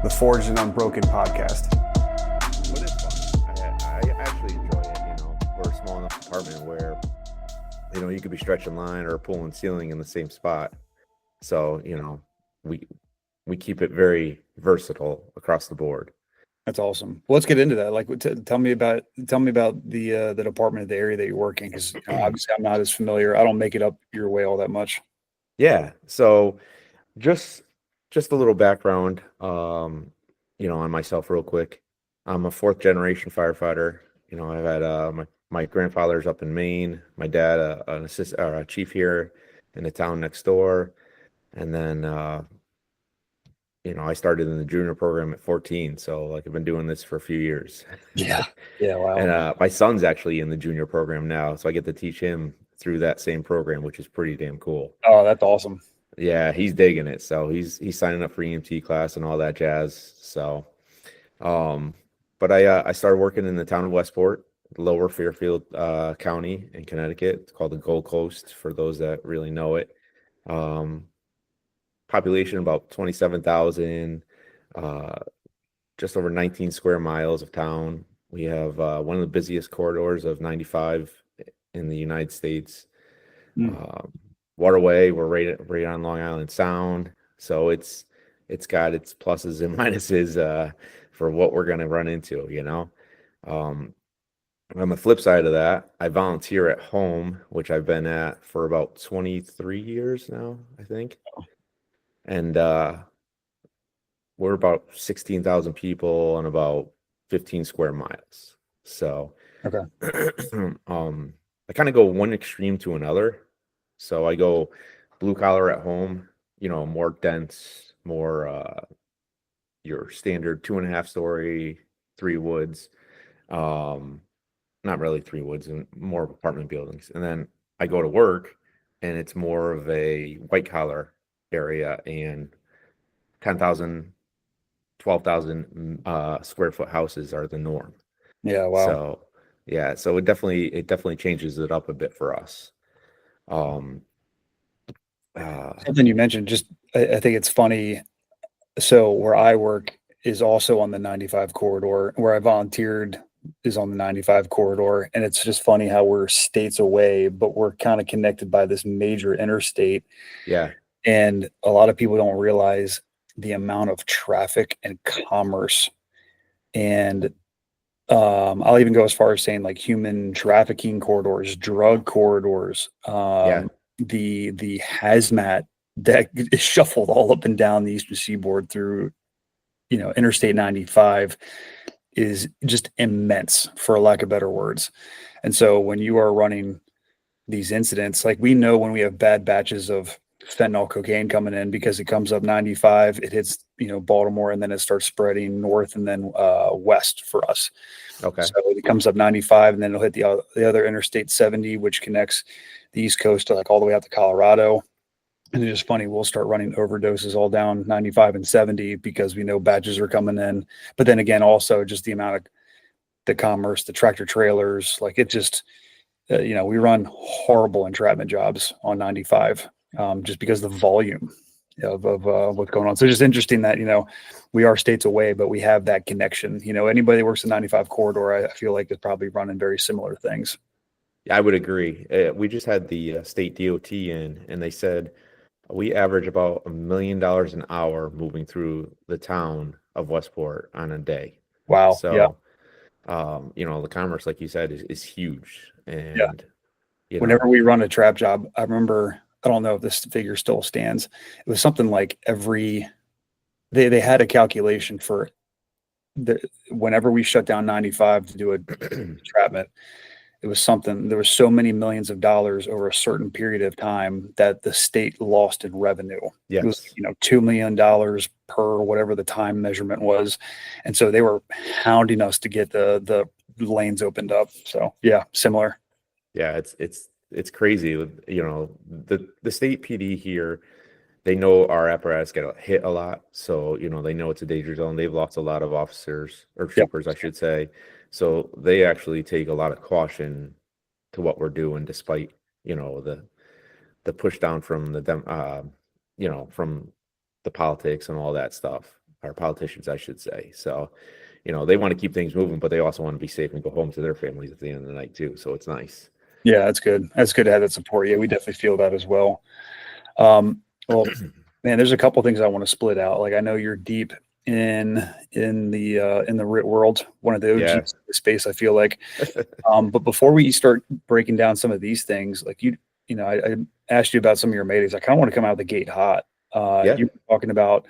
the Forged and Unbroken podcast. But it's fun. I actually enjoy it. We're a small enough apartment where, you could be stretching line or pulling ceiling in the same spot. So, we keep it very versatile across the board. That's awesome. Well, let's get into that. Like, tell me about the department, the area that you're working, because obviously I'm not as familiar. I don't make it up your way all that much. Yeah. So just a little background, on myself real quick. I'm a fourth generation firefighter. I've had my grandfather's up in Maine, my dad an assistant or a chief here in the town next door, and then I started in the junior program at 14, so I've been doing this for a few years. Yeah. Wow. And my son's actually in the junior program now, so I get to teach him through that same program, which is pretty damn cool. Oh, that's awesome. Yeah, he's digging it. So he's signing up for EMT class and all that jazz. So, but I started working in the town of Westport, Lower Fairfield County in Connecticut. It's called the Gold Coast for those that really know it. Population about 27,000, just over 19 square miles of town. We have one of the busiest corridors of 95 in the United States. Waterway, we're right on Long Island Sound, so it's got its pluses and minuses for what we're going to run into. On the flip side of that, I volunteer at home, which I've been at for about 23 years now, I think. And we're about 16,000 people on about 15 square miles. So Okay. I kind of go one extreme to another. So I go blue collar at home, more dense, more your standard 2.5 story, 3 woods. Not really 3 woods, and more apartment buildings. And then I go to work and it's more of a white collar area, and 10,000, 12,000 square foot houses are the norm. Yeah. Wow. So yeah, so it definitely changes it up a bit for us. Something you mentioned, just I think it's funny. So where I work is also on the 95 corridor. Where I volunteered is on the 95 corridor, and it's just funny how we're states away, but we're kind of connected by this major interstate. Yeah. And a lot of people don't realize the amount of traffic and commerce. And I'll even go as far as saying like human trafficking corridors, drug corridors, Yeah. the hazmat that is shuffled all up and down the Eastern Seaboard through, Interstate 95 is just immense, for lack of better words. And so when you are running these incidents, like we know when we have bad batches of fentanyl cocaine coming in, because it comes up 95, it hits, Baltimore, and then it starts spreading north and then west for us. Okay. So it comes up 95, and then it'll hit the other Interstate 70, which connects the East Coast to all the way out to Colorado. And it's just funny, we'll start running overdoses all down 95 and 70 because we know batches are coming in. But then again, also just the amount of the commerce, the tractor trailers, it just, we run horrible entrapment jobs on 95 just because of the volume of what's going on. So just interesting that, we are states away, but we have that connection. Anybody that works in 95 corridor, I feel like is probably running very similar things. I would agree. We just had the state DOT in, and they said we average about $1 million an hour moving through the town of Westport on a day. Wow. So, yeah. The commerce, like you said, is huge. And yeah. Whenever we run a trap job, I remember, I don't know if this figure still stands. It was something like they had a calculation for whenever we shut down 95 to do a entrapment. It was something, there was so many millions of dollars over a certain period of time that the state lost in revenue. Yes. It was, $2 million per whatever the time measurement was. And so they were hounding us to get the lanes opened up. So yeah, similar. Yeah, it's crazy. The state PD here, they know our apparatus get hit a lot. So, they know it's a danger zone. They've lost a lot of officers or troopers, I should say. So they actually take a lot of caution to what we're doing, despite, the push down from from the politics and all that stuff. our politicians, I should say. So, they want to keep things moving, but they also want to be safe and go home to their families at the end of the night too. So it's nice. Yeah, that's good. That's good to have that support. Yeah, we definitely feel that as well. Well, man, there's a couple things I want to split out. Like I know you're deep in the RIT world, one of the OGs of the space, I feel like. But before we start breaking down some of these things, like I asked you about some of your Maydays. I kind of want to come out of the gate hot. You were talking about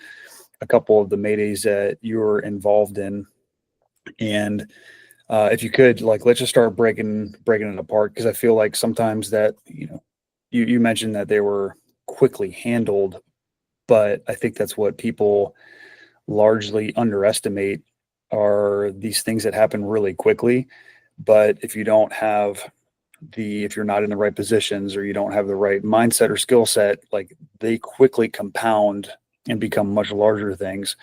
a couple of the Maydays that you were involved in, and if you could, like, let's just start breaking it apart, because I feel like sometimes that you mentioned that they were quickly handled, but I think that's what people largely underestimate, are these things that happen really quickly. But if you don't have if you're not in the right positions, or you don't have the right mindset or skill set, like, they quickly compound and become much larger things.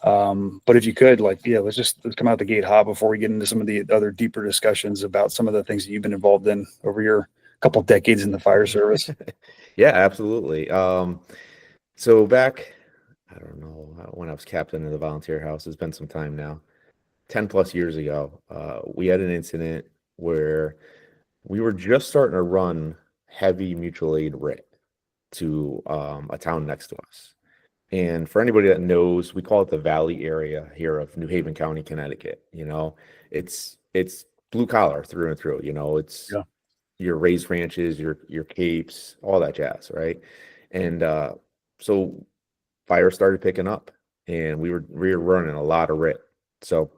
But if you could, like, let's come out the gate hot before we get into some of the other deeper discussions about some of the things that you've been involved in over your couple decades in the fire service. Yeah, absolutely. So back, I don't know, when I was captain of the volunteer house, it's been some time now, 10 plus years ago, we had an incident where we were just starting to run heavy mutual aid RIT to a town next to us. And for anybody that knows, we call it the Valley area here of New Haven County, Connecticut. It's blue collar through and through. It's your raised ranches, your capes, all that jazz, right? And so fire started picking up, and we were running a lot of RIT. So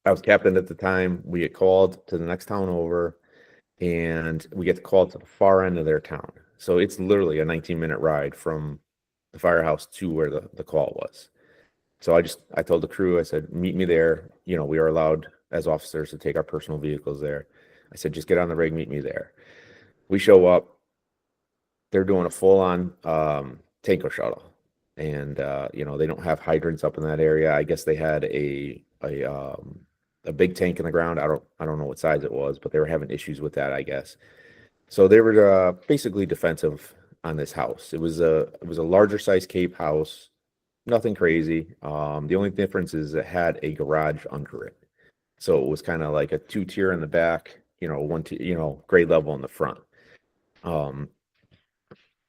I was captain at the time. We get called to the next town over, and we get called to the far end of their town. So it's literally a 19-minute ride from the firehouse to where the call was. So I told the crew, I said, meet me there. We are allowed as officers to take our personal vehicles there. I said, just get on the rig, meet me there. We show up. They're doing a full-on tanker shuttle. And, they don't have hydrants up in that area. I guess they had a big tank in the ground. I don't know what size it was, but they were having issues with that, I guess. So they were basically defensive on this house. It was a larger size cape house, nothing crazy. The only difference is it had a garage under it. So it was kind of like a 2-tier in the back, one grade level in the front. A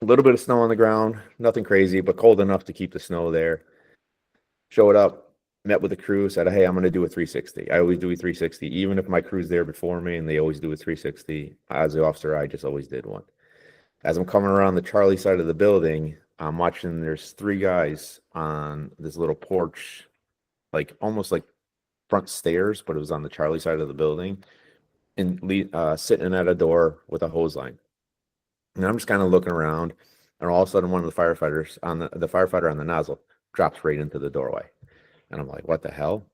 little bit of snow on the ground, nothing crazy, but cold enough to keep the snow there. Showed up, met with the crew, said, hey, I'm going to do a 360. I always do a 360, even if my crew's there before me and they always do a 360. As the officer, I just always did one. As I'm coming around the Charlie side of the building, I'm watching there's 3 guys on this little porch, like almost like front stairs, but it was on the Charlie side of the building, and sitting at a door with a hose line. And I'm just kind of looking around, and all of a sudden one of the firefighters the firefighter on the nozzle drops right into the doorway. And I'm like, what the hell?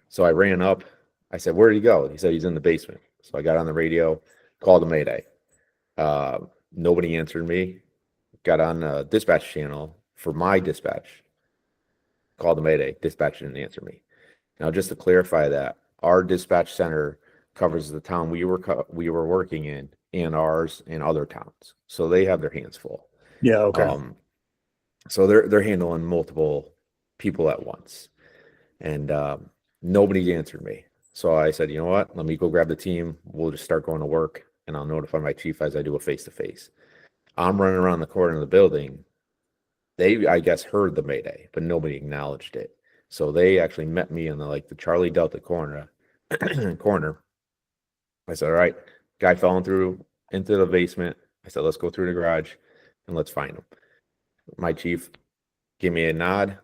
So I ran up. I said, where did he go? He said he's in the basement. So I got on the radio, called a Mayday. Nobody answered me. Got on a dispatch channel for my dispatch. Called the Mayday. Dispatch didn't answer me. Now, just to clarify that, our dispatch center covers the town we were working in, and ours and other towns. So they have their hands full. Yeah. Okay. So they're handling multiple people at once, and nobody answered me. So I said, you know what? Let me go grab the team. We'll just start going to work, and I'll notify my chief as I do a face-to-face. I'm running around the corner of the building. They, I guess, heard the Mayday, but nobody acknowledged it. So they actually met me in the Charlie Delta corner. I said, all right, guy falling through into the basement. I said, let's go through the garage and let's find him. My chief gave me a nod.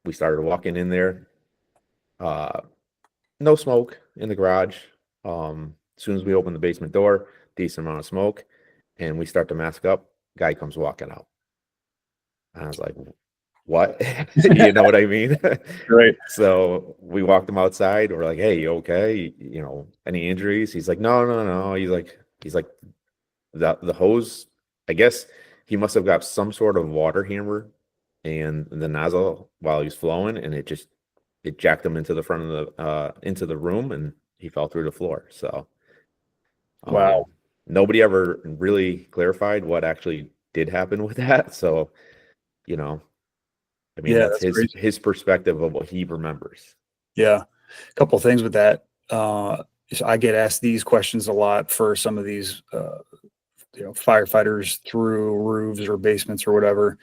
We started walking in there. No smoke in the garage. As soon as we open the basement door, decent amount of smoke, and we start to mask up. Guy comes walking out. And I was like, what? You know what I mean? Right. So we walked him outside. We're like, hey, you okay? Any injuries? He's like, no. He's like the hose, I guess he must have got some sort of water hammer and the nozzle while he was flowing, and it jacked him into the front of into the room, and he fell through the floor. So Wow. Nobody ever really clarified what actually did happen with that. So, I mean, Yeah, that's that's crazy. his perspective of what he remembers. Yeah. A couple of things with that. So I get asked these questions a lot for some of these, firefighters through roofs or basements or whatever.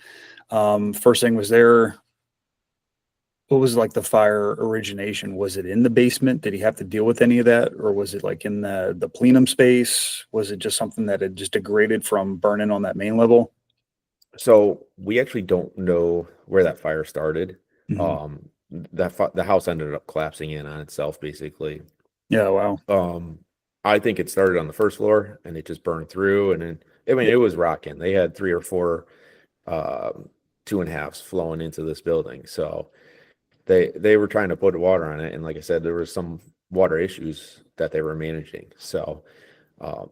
First thing was what was like the fire origination? Was it in the basement? Did he have to deal with any of that? Or was it like in the plenum space? Was it just something that had just degraded from burning on that main level? So we actually don't know where that fire started. Mhm. The house ended up collapsing in on itself, basically. Yeah, wow. I think it started on the first floor and it just burned through. And then, I mean, Yeah, it was rocking. They had 3 or 4 two and a halves flowing into this building. So they were trying to put water on it. And like I said, there was some water issues that they were managing. So um,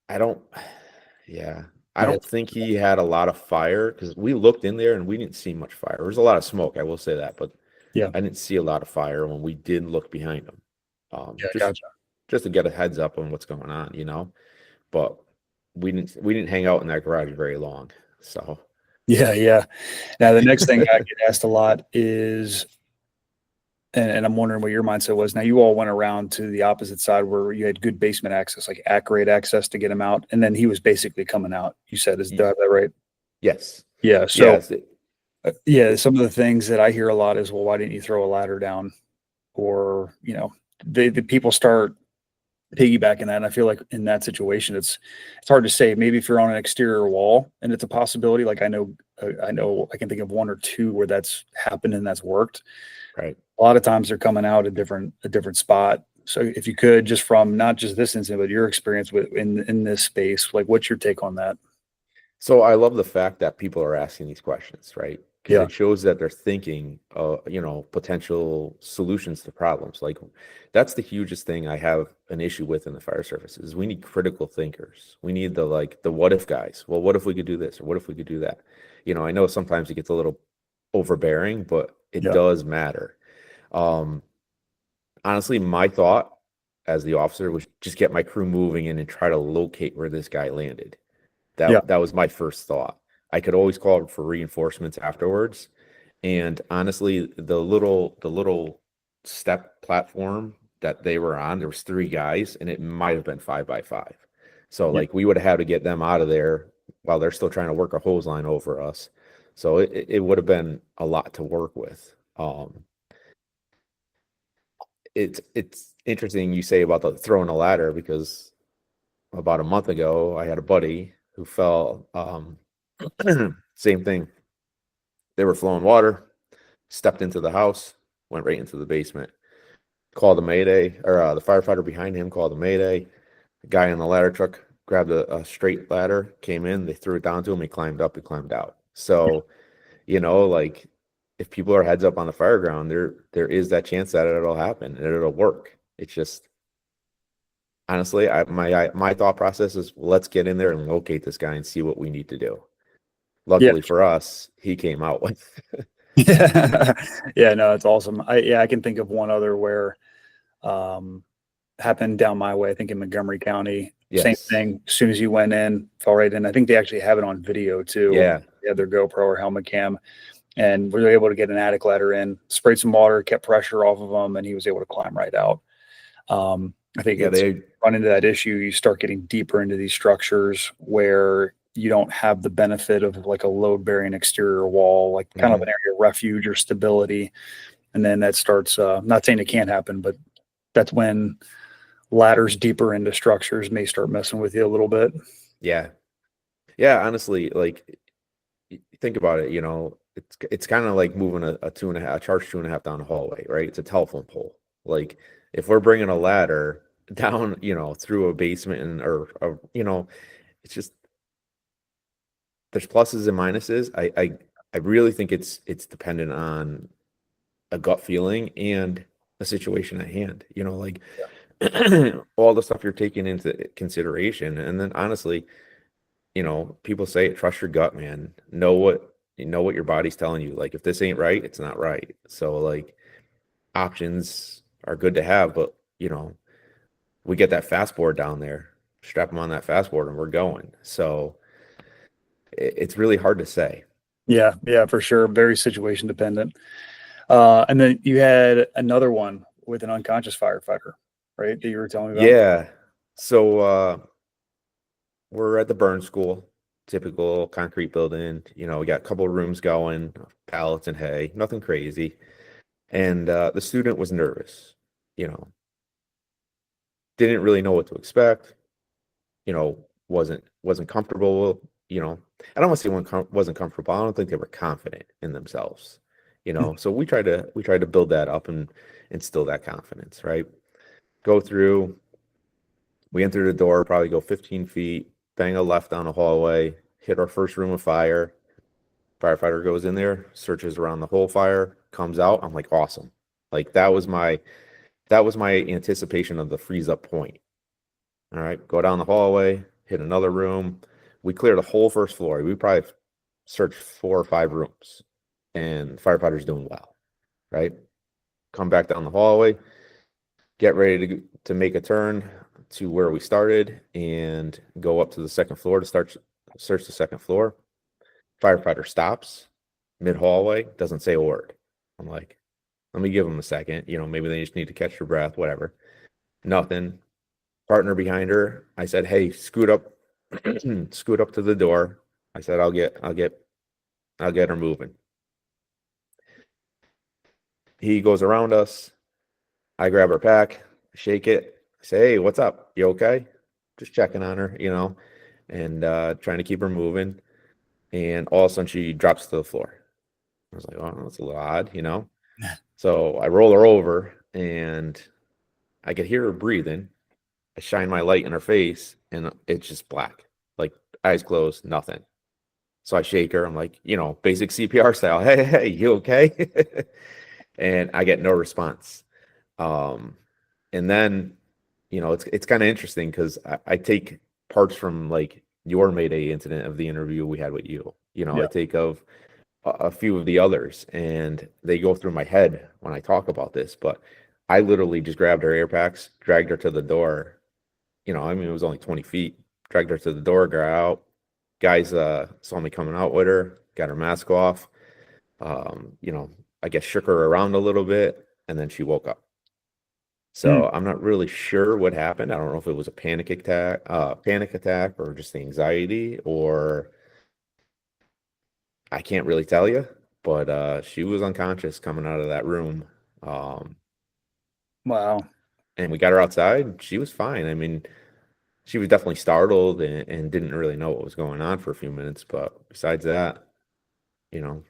I don't, yeah, I yeah, don't think he had a lot of fire because we looked in there and we didn't see much fire. There was a lot of smoke, I will say that, but yeah, I didn't see a lot of fire when we did look behind him. yeah, Just gotcha. just to get a heads up on what's going on, you know. But we didn't hang out in that garage very long. So Yeah, yeah. Now the next thing I get asked a lot is, and I'm wondering what your mindset was. Now you all went around to the opposite side where you had good basement access, like accurate access to get him out, and then he was basically coming out. You said, is y- that right? yes, Yeah. So yes, yeah, some of the things that I hear a lot is, well, why didn't you throw a ladder down? Or the people start piggybacking that. And I feel like in that situation, it's hard to say. Maybe if you're on an exterior wall and it's a possibility, like I know I can think of one or two where that's happened and that's worked. right. A lot of times they're coming out a different spot. So if you could, just from not just this incident, but your experience with in this space, like what's your take on that? So I love the fact that people are asking these questions, right? Because Yeah. it shows that they're thinking, potential solutions to problems. Like that's the hugest thing I have an issue with in the fire service is we need critical thinkers. We need the what if guys. Well, what if we could do this or what if we could do that? I know sometimes it gets a little overbearing, but it Yeah. does matter. Um, Honestly, my thought as the officer was just get my crew moving in and try to locate where this guy landed. Yeah. That was my first thought. I could always call for reinforcements afterwards. And honestly, the little step platform that they were on, there was 3 guys, and it might have been 5 by 5. So Yeah. like we would have had to get them out of there while they're still trying to work a hose line over us. So it would have been a lot to work with. It's interesting you say about the throwing a ladder because about a month ago I had a buddy who fell. Same thing. They were flowing water, stepped into the house, went right into the basement. Called a mayday, or the firefighter behind him called a mayday. The guy in the ladder truck grabbed a straight ladder, came in, they threw it down to him, he climbed up, he climbed out. So, like if people are heads up on the fire ground, there is that chance that it'll happen and it'll work. It's just honestly, my thought process is let's get in there and locate this guy and see what we need to do. Yeah. Luckily for us, he came out with. Yeah. Yeah. No, it's awesome. I can think of one other where um happened down my way, I think in Montgomery County. Same Yes. thing. As soon as you went in, fell right in. I think they actually have it on video too. Yeah. They had their GoPro or helmet cam, and we were able to get an attic ladder in, sprayed some water, kept pressure off of him, and he was able to climb right out. I think Yeah, it's they run into that issue. You start getting deeper into these structures where you don't have the benefit of like a load bearing exterior wall, like kind of mhm. an area of refuge or stability. And then that starts, not saying it can't happen, but that's when ladders deeper into structures may start messing with you a little bit. Yeah. Yeah, honestly, like think about it, it's kind of like moving a two and a half, a charge 2.5 down the hallway, right? It's a telephone pole. Like if we're bringing a ladder down, through a basement or it's just there's pluses and minuses. I really think it's dependent on a gut feeling and a situation at hand. Like all the stuff you're taking into consideration, and then honestly, people say it, trust your gut, man. Know what your body's telling you. Like if this ain't right, it's not right. So like options are good to have, but we get that fast board down there, strap them on that fast board and we're going. So it's really hard to say. Yeah, for sure. Very situation dependent. And then you had another one with an unconscious firefighter, right? That you were telling me about. Yeah. So we're at the burn school, typical concrete building. We got a couple of rooms going, pallets and hay, nothing crazy. And the student was nervous, didn't really know what to expect, wasn't comfortable, I don't want to say wasn't comfortable. I don't think they were confident in themselves, So we tried to build that up and instill that confidence, right? Go through, we enter the door, probably go 15 feet, bang a left down the hallway, hit our first room of fire. Firefighter goes in there, searches around the whole fire, comes out. I'm like, awesome. Like that was my anticipation of the freeze up point. All right, go down the hallway, hit another room. We cleared the whole first floor. We probably searched 4 or 5 rooms, and firefighter's doing well, right? Come back down the hallway, get ready to make a turn to where we started and go up to the second floor to search the second floor. Firefighter stops mid hallway, doesn't say a word. I'm like, let me give them a second. Maybe they just need to catch their breath, whatever. Nothing. Partner behind her, I said, hey, scoot up to the door. I said, I'll get her moving. He goes around us. I grab her pack, shake it, say, hey, what's up? You okay? Just checking on her, and trying to keep her moving. And all of a sudden she drops to the floor. I was like, oh, that's a little odd, So I roll her over and I could hear her breathing. I shine my light in her face and it's just black, like eyes closed, nothing. So I shake her. I'm like, basic CPR style. Hey, you okay? And I get no response. And then, it's kind of interesting because I take parts from like your Mayday incident of the interview we had with you. I take of a few of the others and they go through my head when I talk about this, but I literally just grabbed her air packs, dragged her to the door. It was only 20 feet, dragged her to the door, got out. Guys saw me coming out with her, got her mask off. I guess shook her around a little bit and then she woke up. So I'm not really sure what happened. I don't know if it was a panic attack or just anxiety, or I can't really tell you, but she was unconscious coming out of that room. Wow. And we got her outside. She was fine. I mean, she was definitely startled and didn't really know what was going on for a few minutes. But besides that,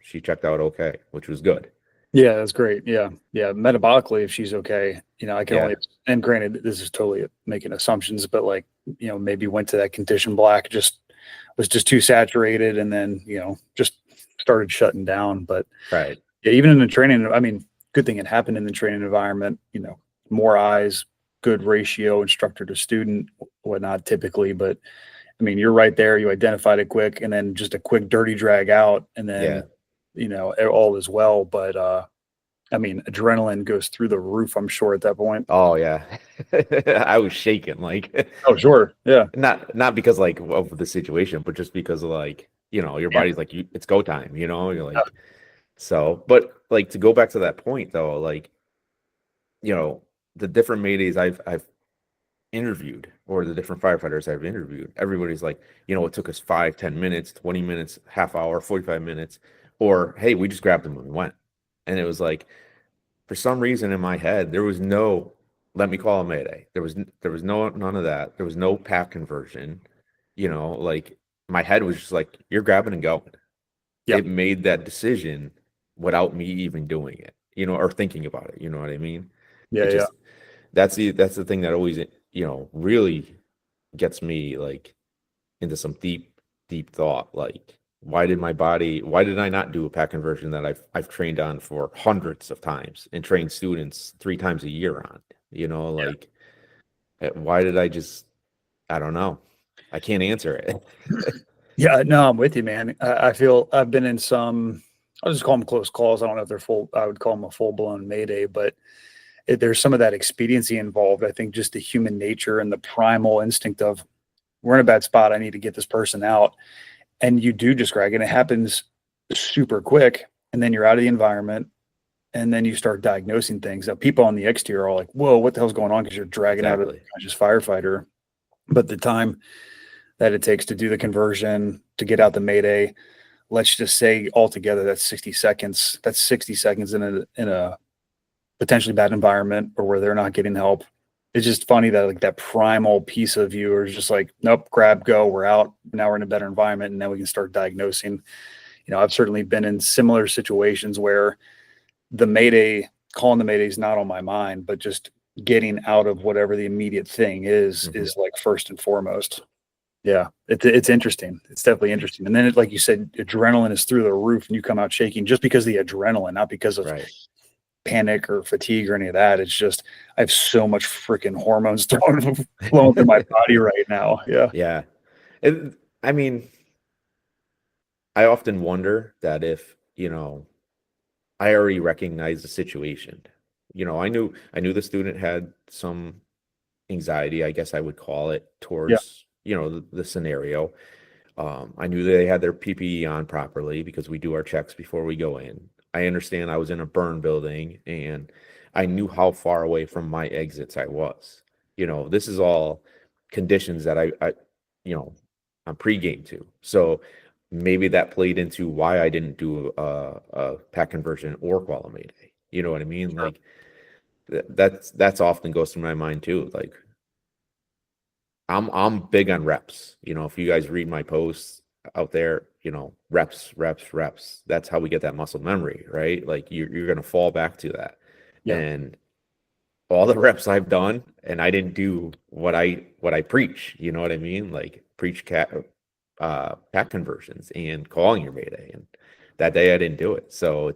she checked out okay, which was good. Yeah, that's great. Yeah. Metabolically, if she's okay, I can only, and granted, this is totally making assumptions, but like, maybe went to that condition black, was just too saturated and then, just started shutting down. But right. Yeah, even in the training, I mean, good thing it happened in the training environment, more eyes, good ratio, instructor to student, whatnot typically. But I mean, you're right there. You identified it quick and then just a quick dirty drag out and then, all is well. But I mean, adrenaline goes through the roof, I'm sure, at that point. Oh yeah. I was shaking like oh sure. Yeah. Not because like of the situation, but just because of like, your body's like it's go time, you're like so, but like to go back to that point though, like, the different Maydays I've interviewed or the different firefighters I've interviewed, everybody's like, it took us 5, 10 minutes, 20 minutes, half hour, 45 minutes, or, hey, we just grabbed them and we went. And it was like, for some reason in my head, there was no, let me call a Mayday. There was none of that. There was no path conversion, like my head was just like, you're grabbing and going. Yep. It made that decision without me even doing it, or thinking about it. You know what I mean? Yeah. That's the thing that always, really gets me like into some deep thought. Like, why did I not do a pack conversion that I've trained on for hundreds of times and trained students 3 times a year on, like, why did I don't know. I can't answer it. Yeah, no, I'm with you, man. I feel I've been in some, I'll just call them close calls. I don't know if they're full, I would call them a full-blown Mayday, but there's some of that expediency involved. I think just the human nature and the primal instinct of, we're in a bad spot, I need to get this person out. And you do just crack, and it happens super quick. And then you're out of the environment, and then you start diagnosing things. Now, people on the exterior are like, whoa, what the hell's going on? Because you're dragging out a conscious firefighter. But the time that it takes to do the conversion, to get out the Mayday, let's just say altogether that's 60 seconds. That's 60 seconds in a potentially bad environment or where they're not getting help. It's just funny that like that primal piece of you is just like, nope, grab, go, we're out. Now we're in a better environment, and then we can start diagnosing. I've certainly been in similar situations where calling the Mayday is not on my mind, but just getting out of whatever the immediate thing is like first and foremost. Yeah, it's interesting. It's definitely interesting. And then, like you said, adrenaline is through the roof, and you come out shaking just because of the adrenaline, not because of panic or fatigue or any of that. It's just I have so much freaking hormones flowing through my body right now. Yeah. I mean, I often wonder that if I already recognize the situation. I knew the student had some anxiety, I guess I would call it, towards the scenario. I knew they had their PPE on properly because we do our checks before we go in. I understand I was in a burn building, and I knew how far away from my exits I was. This is all conditions that I'm pregame to. So maybe that played into why I didn't do a pack conversion or call a Mayday. You know what I mean? Sure. Like that's often goes through my mind too. Like I'm big on reps. If you guys read my posts out there, reps. That's how we get that muscle memory, right? Like you're gonna fall back to that. Yeah. And all the reps I've done, and I didn't do what I preach. You know what I mean? Like preach pack conversions and calling your Mayday. And that day I didn't do it. So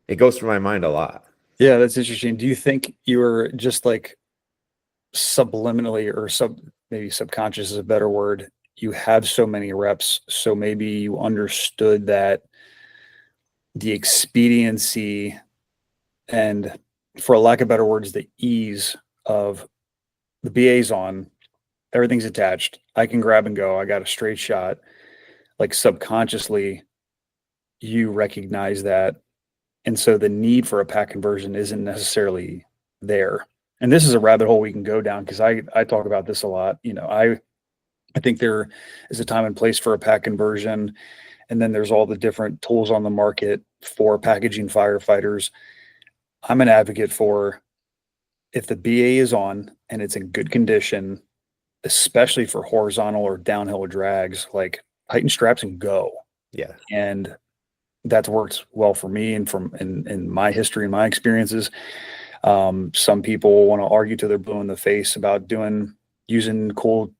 it goes through my mind a lot. Yeah, that's interesting. Do you think you were just like subliminally or maybe subconscious is a better word, you have so many reps, so maybe you understood that the expediency and, for lack of better words, the ease of the BA's on, everything's attached, I can grab and go, I got a straight shot. Like subconsciously you recognize that, and so the need for a pack conversion isn't necessarily there. And this is a rabbit hole we can go down, because I talk about this a lot. I think there is a time and place for a pack conversion, and then there's all the different tools on the market for packaging firefighters. I'm an advocate for, if the BA is on and it's in good condition, especially for horizontal or downhill drags, like tighten straps and go. Yeah. And that's worked well for me, and in my history and my experiences. Some people want to argue till they're blue in the face about using cool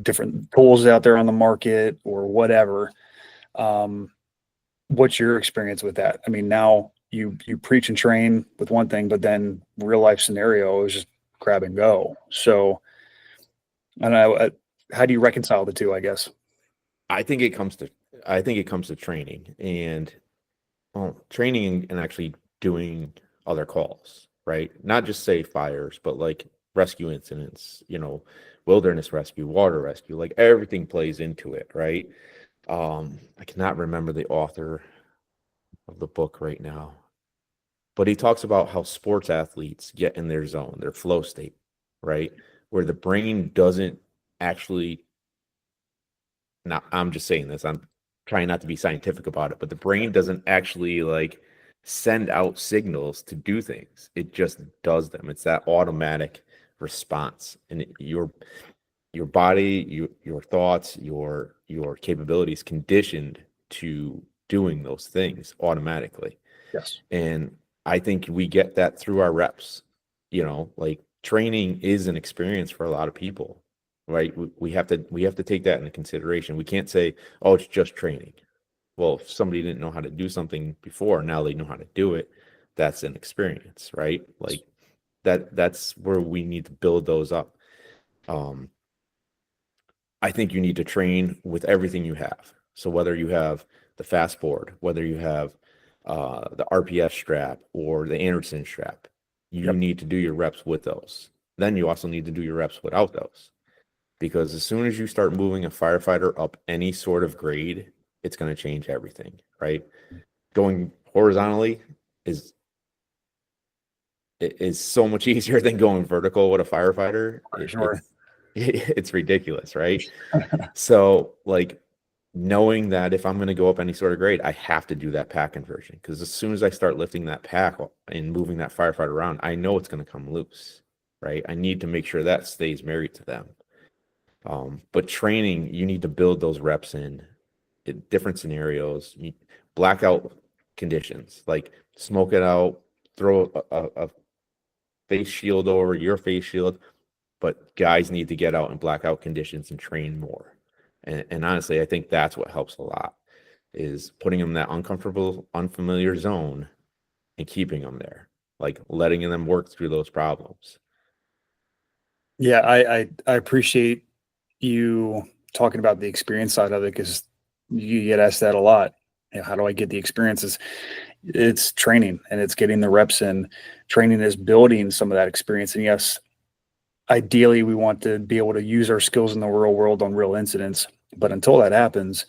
different tools out there on the market or whatever. What's your experience with that? I mean, now you preach and train with one thing, but then real life scenario is just grab and go. So I don't know, how do you reconcile the two, I guess? I think it comes to training and training and actually doing other calls, right? Not just say fires, but like rescue incidents, wilderness rescue, water rescue, like everything plays into it, right? I cannot remember the author of the book right now, but he talks about how sports athletes get in their zone, their flow state, right? Where the brain doesn't actually, now I'm just saying this, I'm trying not to be scientific about it, but the brain doesn't actually like send out signals to do things. It just does them. It's that automatic response, and your body, your thoughts, your capabilities conditioned to doing those things automatically. Yes. And I think we get that through our reps. Like training is an experience for a lot of people, right? We have to take that into consideration. We can't say, oh, it's just training. Well, if somebody didn't know how to do something before, now they know how to do it. That's an experience, right? Like that's where we need to build those up. I think you need to train with everything you have. So whether you have the fast board, whether you have the RPF strap or the Anderson strap, you need to do your reps with those. Then you also need to do your reps without those. because as soon as you start moving a firefighter up any sort of grade, it's going to change everything, right? Going horizontally is so much easier than going vertical with a firefighter. For sure. It's ridiculous, right? So like knowing that if I'm going to go up any sort of grade, I have to do that pack conversion, because as soon as I start lifting that pack and moving that firefighter around, I know it's going to come loose, right? I need to make sure that stays married to them. But training, you need to build those reps in different scenarios, blackout conditions, like smoke it out, throw a face shield over your face shield, but guys need to get out in blackout conditions and train more. And honestly, I think that's what helps a lot, is putting them in that uncomfortable, unfamiliar zone and keeping them there, like letting them work through those problems. Yeah, I appreciate you talking about the experience side of it, because you get asked that a lot. You know, how do I get the experiences? It's training, and it's getting the reps in. Training is building some of that experience. And yes, ideally we want to be able to use our skills in the real world on real incidents. But until that happens,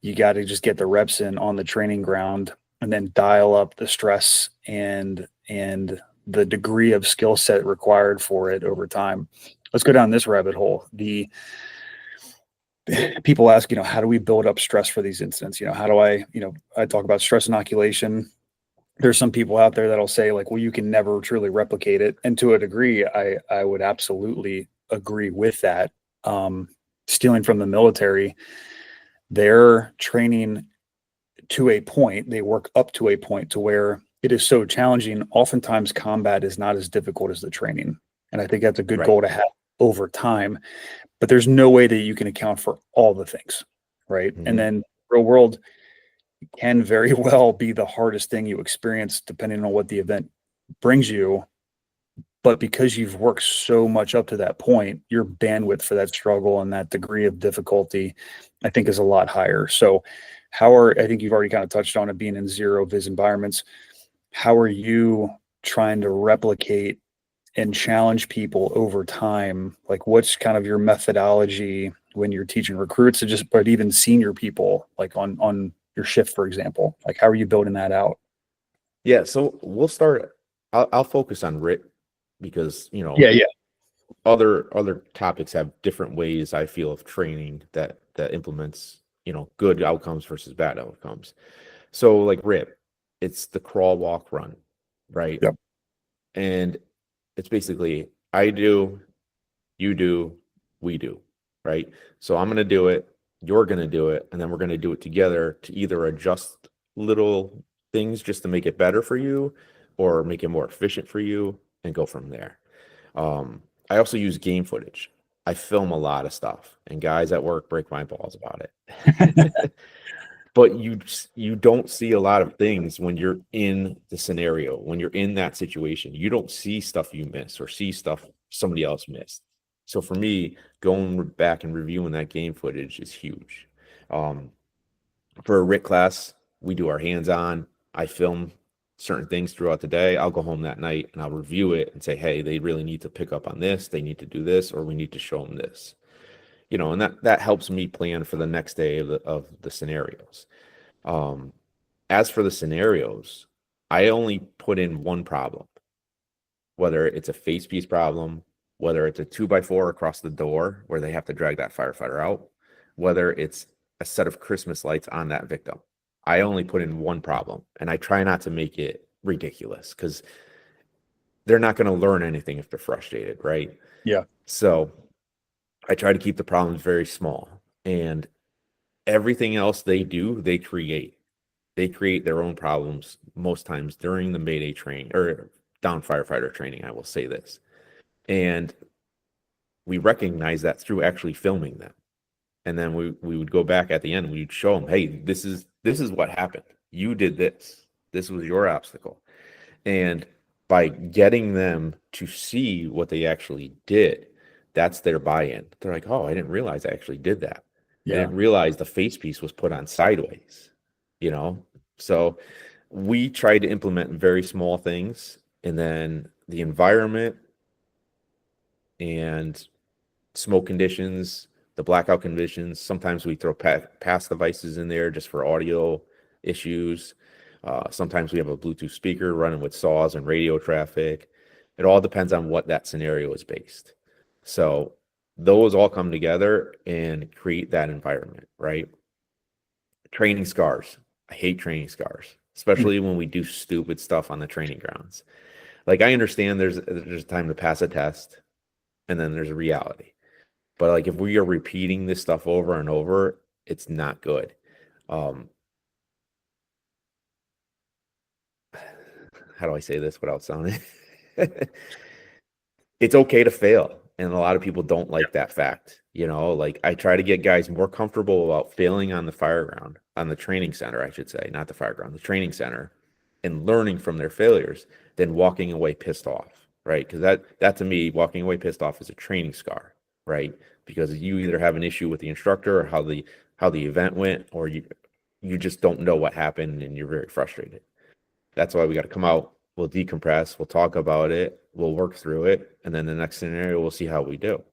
you got to just get the reps in on the training ground, and then dial up the stress and the degree of skill set required for it over time. Let's go down this rabbit hole. The people ask, you know, how do we build up stress for these incidents? You know, how do I talk about stress inoculation. There's some people out there that'll say like, well, you can never truly replicate it. And to a degree, I would absolutely agree with that. Stealing from the military, they're training to a point, they work up to a point to where it is so challenging. Oftentimes combat is not as difficult as the training. And I think that's a good Right. goal to have over time, but there's no way that you can account for all the things. Right. Mhm. And then real world can very well be the hardest thing you experience, depending on what the event brings you. But because you've worked so much up to that point, your bandwidth for that struggle and that degree of difficulty, I think, is a lot higher. So I think you've already kind of touched on it, being in zero vis environments. How are you trying to replicate and challenge people over time? Like, what's kind of your methodology when you're teaching recruits, but even senior people, like on your shift, for example? Like, how are you building that out? Yeah, so we'll start. I'll focus on RIT, because Yeah. other topics have different ways, I feel, of training that implements good outcomes versus bad outcomes. So like RIT, it's the crawl, walk, run, right? Yep. And it's basically I do, you do, we do, right? So I'm going to do it, you're going to do it, and then we're going to do it together to either adjust little things just to make it better for you or make it more efficient for you and go from there. I also use game footage. I film a lot of stuff, and guys at work break my balls about it. But you don't see a lot of things when you're in the scenario, when you're in that situation. You don't see stuff you miss or see stuff somebody else missed. So for me, going back and reviewing that game footage is huge. For a RIT class, we do our hands-on. I film certain things throughout the day. I'll go home that night and I'll review it and say, hey, they really need to pick up on this. They need to do this, or we need to show them this. And that helps me plan for the next day of the scenarios. As for the scenarios, I only put in one problem, whether it's a face piece problem, whether it's a 2x4 across the door where they have to drag that firefighter out, whether it's a set of Christmas lights on that victim. I only put in one problem, and I try not to make it ridiculous, because they're not going to learn anything if they're frustrated, right? Yeah. So I try to keep the problems very small, and everything else they do, they create their own problems most times during the Mayday training or down firefighter training. I will say this, and we recognize that through actually filming them. And then we would go back at the end and we'd show them, hey, this is what happened. You did this. This was your obstacle. And by getting them to see what they actually did, that's their buy-in. They're like, oh, I didn't realize I actually did that. Yeah. I didn't realize the face piece was put on sideways, So we try to implement very small things, and then the environment and smoke conditions, the blackout conditions. Sometimes we throw pass devices in there just for audio issues. Sometimes we have a Bluetooth speaker running with saws and radio traffic. It all depends on what that scenario is based. So those all come together and create that environment, right? Training scars. I hate training scars, especially when we do stupid stuff on the training grounds. Like, I understand there's time to pass a test, and then there's a reality. But like, if we are repeating this stuff over and over, it's not good. How do I say this without sounding? It's okay to fail. And a lot of people don't like that fact. Like, I try to get guys more comfortable about failing on the fireground, on the training center, I should say, not the fireground, the training center, and learning from their failures than walking away pissed off, right? Because that to me, walking away pissed off is a training scar, right? Because you either have an issue with the instructor or how the event went, or you just don't know what happened and you're very frustrated. That's why we got to come out. We'll decompress. We'll talk about it. We'll work through it. And then the next scenario, we'll see how we do.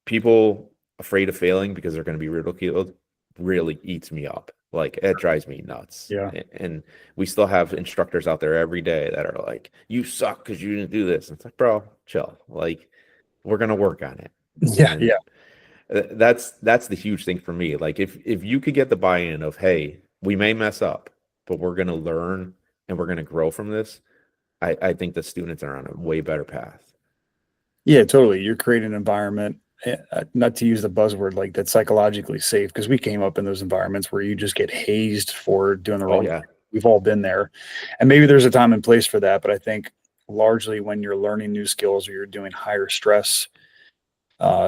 People afraid of failing because they're going to be ridiculed really eats me up. Like, it drives me nuts. Yeah. And we still have instructors out there every day that are like, you suck because you didn't do this. And it's like, bro, chill. Like, we're going to work on it. Yeah. And Yeah. that's the huge thing for me. Like, if you could get the buy-in of, hey, we may mess up, but we're going to learn and we're going to grow from this, I think the students are on a way better path. Yeah, totally. You're creating an environment, not to use the buzzword, like, that's psychologically safe, because we came up in those environments where you just get hazed for doing the wrong thing. We've all been there. And maybe there's a time and place for that, but I think largely when you're learning new skills or you're doing higher stress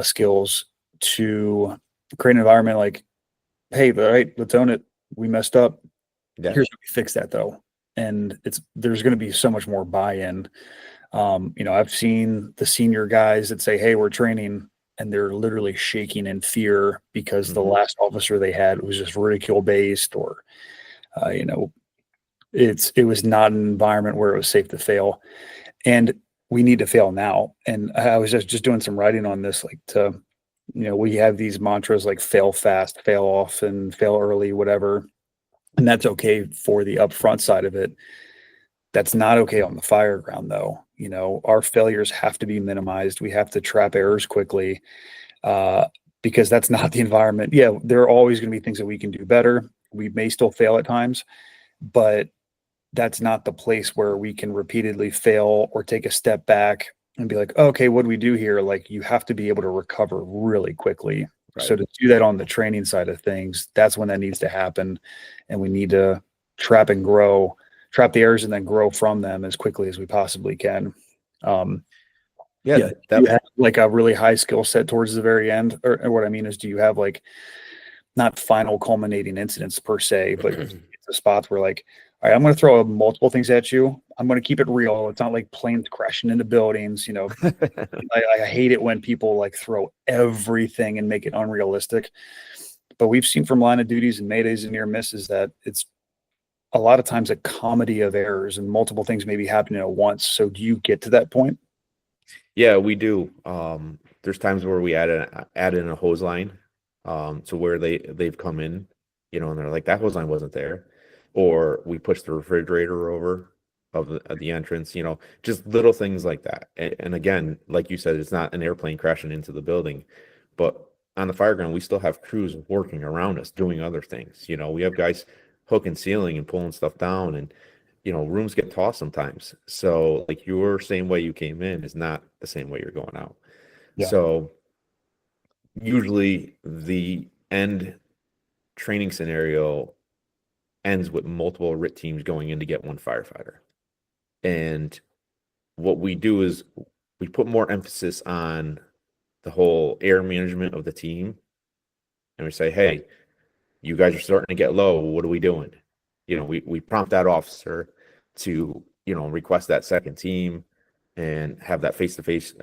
skills, to create an environment like, hey, all right, let's own it. We messed up. Yeah. Here's how we fix that, though. And there's going to be so much more buy-in. I've seen the senior guys that say, hey, we're training, and they're literally shaking in fear because the last officer they had was just ridicule based, or, it was not an environment where it was safe to fail. And we need to fail now. And I was just doing some writing on this, like, we have these mantras like fail fast, fail often, fail early, whatever. And that's okay for the upfront side of it. That's not okay on the fireground, though. Our failures have to be minimized. We have to trap errors quickly, because that's not the environment. Yeah, there are always going to be things that we can do better. We may still fail at times, but that's not the place where we can repeatedly fail or take a step back and be like, okay, what do we do here? Like, you have to be able to recover really quickly. Right. So to do that on the training side of things, that's when that needs to happen. And we need to trap the errors and then grow from them as quickly as we possibly can. You have like a really high skill set towards the very end, or what I mean is, do you have like, not final culminating incidents per se, but it's a spot where, like, all right, I'm going to throw multiple things at you. I'm going to keep it real. It's not like planes crashing into buildings. I hate it when people like throw everything and make it unrealistic. But we've seen from line of duties and Maydays and near misses that it's a lot of times a comedy of errors and multiple things maybe happening at once. So do you get to that point? Yeah, we do. There's times where we add in a hose line, to where they've come in, and they're like, that hose line wasn't there. Or we push the refrigerator over of the entrance, just little things like that. And again, like you said, it's not an airplane crashing into the building, but on the fireground, we still have crews working around us, doing other things. We have guys hooking ceiling and pulling stuff down, and, rooms get tossed sometimes. So like, your same way you came in is not the same way you're going out. Yeah. So usually the end training scenario ends with multiple RIT teams going in to get one firefighter. And what we do is we put more emphasis on the whole air management of the team. And we say, hey, you guys are starting to get low. What are we doing? We prompt that officer to, request that second team and have that face-to-face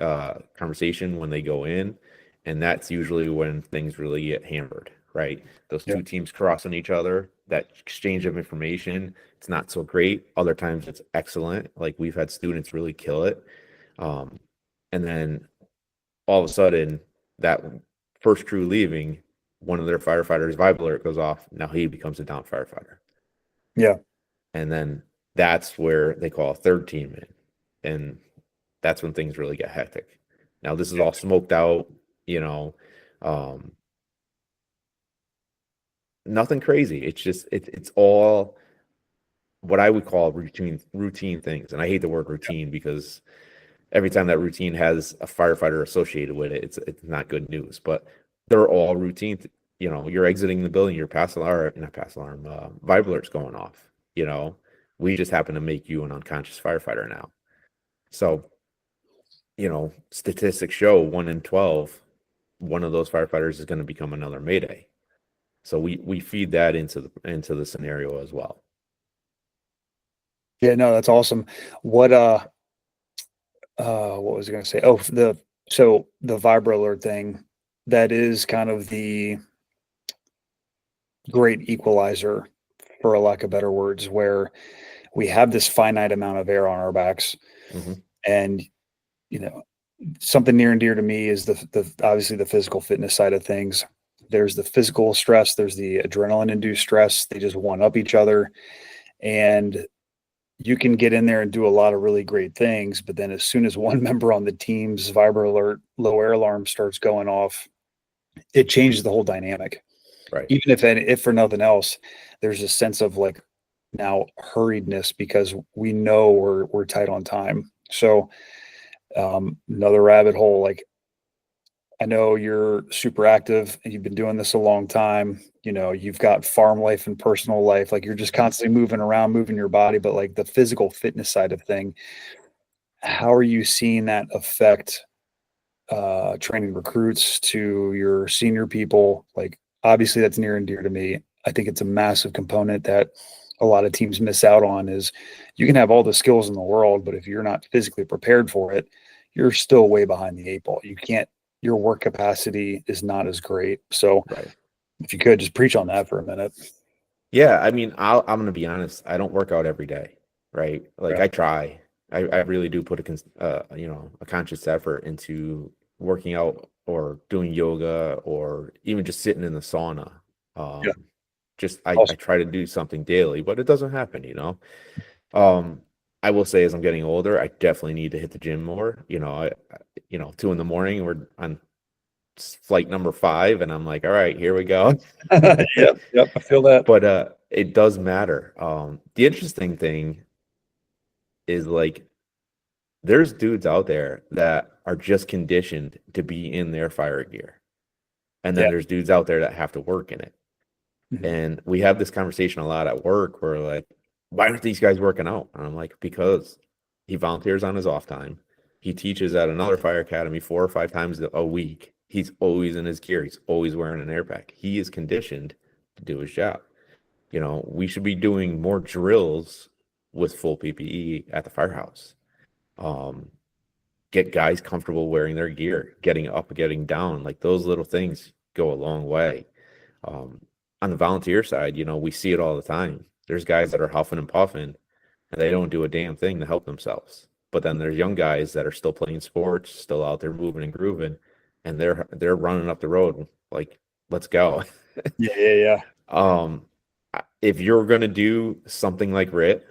conversation when they go in. And that's usually when things really get hammered, right? Those two teams crossing each other, that exchange of information, it's not so great. Other times it's excellent. Like, we've had students really kill it. And then all of a sudden that first crew leaving, one of their firefighters' vibe alert goes off. Now he becomes a down firefighter. Yeah. And then that's where they call a third team in. And that's when things really get hectic. Now this is all smoked out, nothing crazy. It's just it's all what I would call routine things. And I hate the word routine because every time that routine has a firefighter associated with it, it's not good news. But they're all routine. You're exiting the building, your not pass alarm, vibe alert's going off. We just happen to make you an unconscious firefighter now. So, statistics show 1 in 12, one of those firefighters is going to become another Mayday. So we feed that into the scenario as well. Yeah, no, that's awesome. What was I going to say? Oh, the vibra alert thing, that is kind of the great equalizer, for a lack of better words, where we have this finite amount of air on our backs. Mm-hmm. And, something near and dear to me is the obviously the physical fitness side of things. There's the physical stress, there's the adrenaline induced stress. They just one up each other. And you can get in there and do a lot of really great things, but then as soon as one member on the team's vibra alert low air alarm starts going off, it changes the whole dynamic. Right. Even if for nothing else, there's a sense of like now hurriedness because we know we're tight on time. So another rabbit hole, like I know you're super active and you've been doing this a long time. You've got farm life and personal life. Like you're just constantly moving around, moving your body, but like the physical fitness side of thing, how are you seeing that affect training recruits to your senior people? Like obviously that's near and dear to me. I think it's a massive component that a lot of teams miss out on is you can have all the skills in the world, but if you're not physically prepared for it, you're still way behind the 8 ball. Your work capacity is not as great. So Right. if you could just preach on that for a minute. Yeah. I mean, I'm going to be honest. I don't work out every day. Right. Like Yeah. I try, I really do put a conscious effort into working out or doing yoga or even just sitting in the sauna. Yeah. I Awesome. try to do something daily, but it doesn't happen, I will say as I'm getting older, I definitely need to hit the gym more. 2 in the morning, we're on flight number 5 and I'm like, all right, here we go. Yep. I feel that. But it does matter. The interesting thing is like there's dudes out there that are just conditioned to be in their fire gear. And then Yeah. there's dudes out there that have to work in it. Mhm. And we have this conversation a lot at work where like, why aren't these guys working out? And I'm like, because he volunteers on his off time. He teaches at another fire academy 4 or 5 times a week. He's always in his gear. He's always wearing an air pack. He is conditioned to do his job. We should be doing more drills with full PPE at the firehouse. Get guys comfortable wearing their gear, getting up, getting down. Like those little things go a long way. On the volunteer side, we see it all the time. There's guys that are huffing and puffing and they don't do a damn thing to help themselves. But then there's young guys that are still playing sports, still out there moving and grooving, and they're running up the road like, let's go. Yeah. If you're gonna do something like RIT,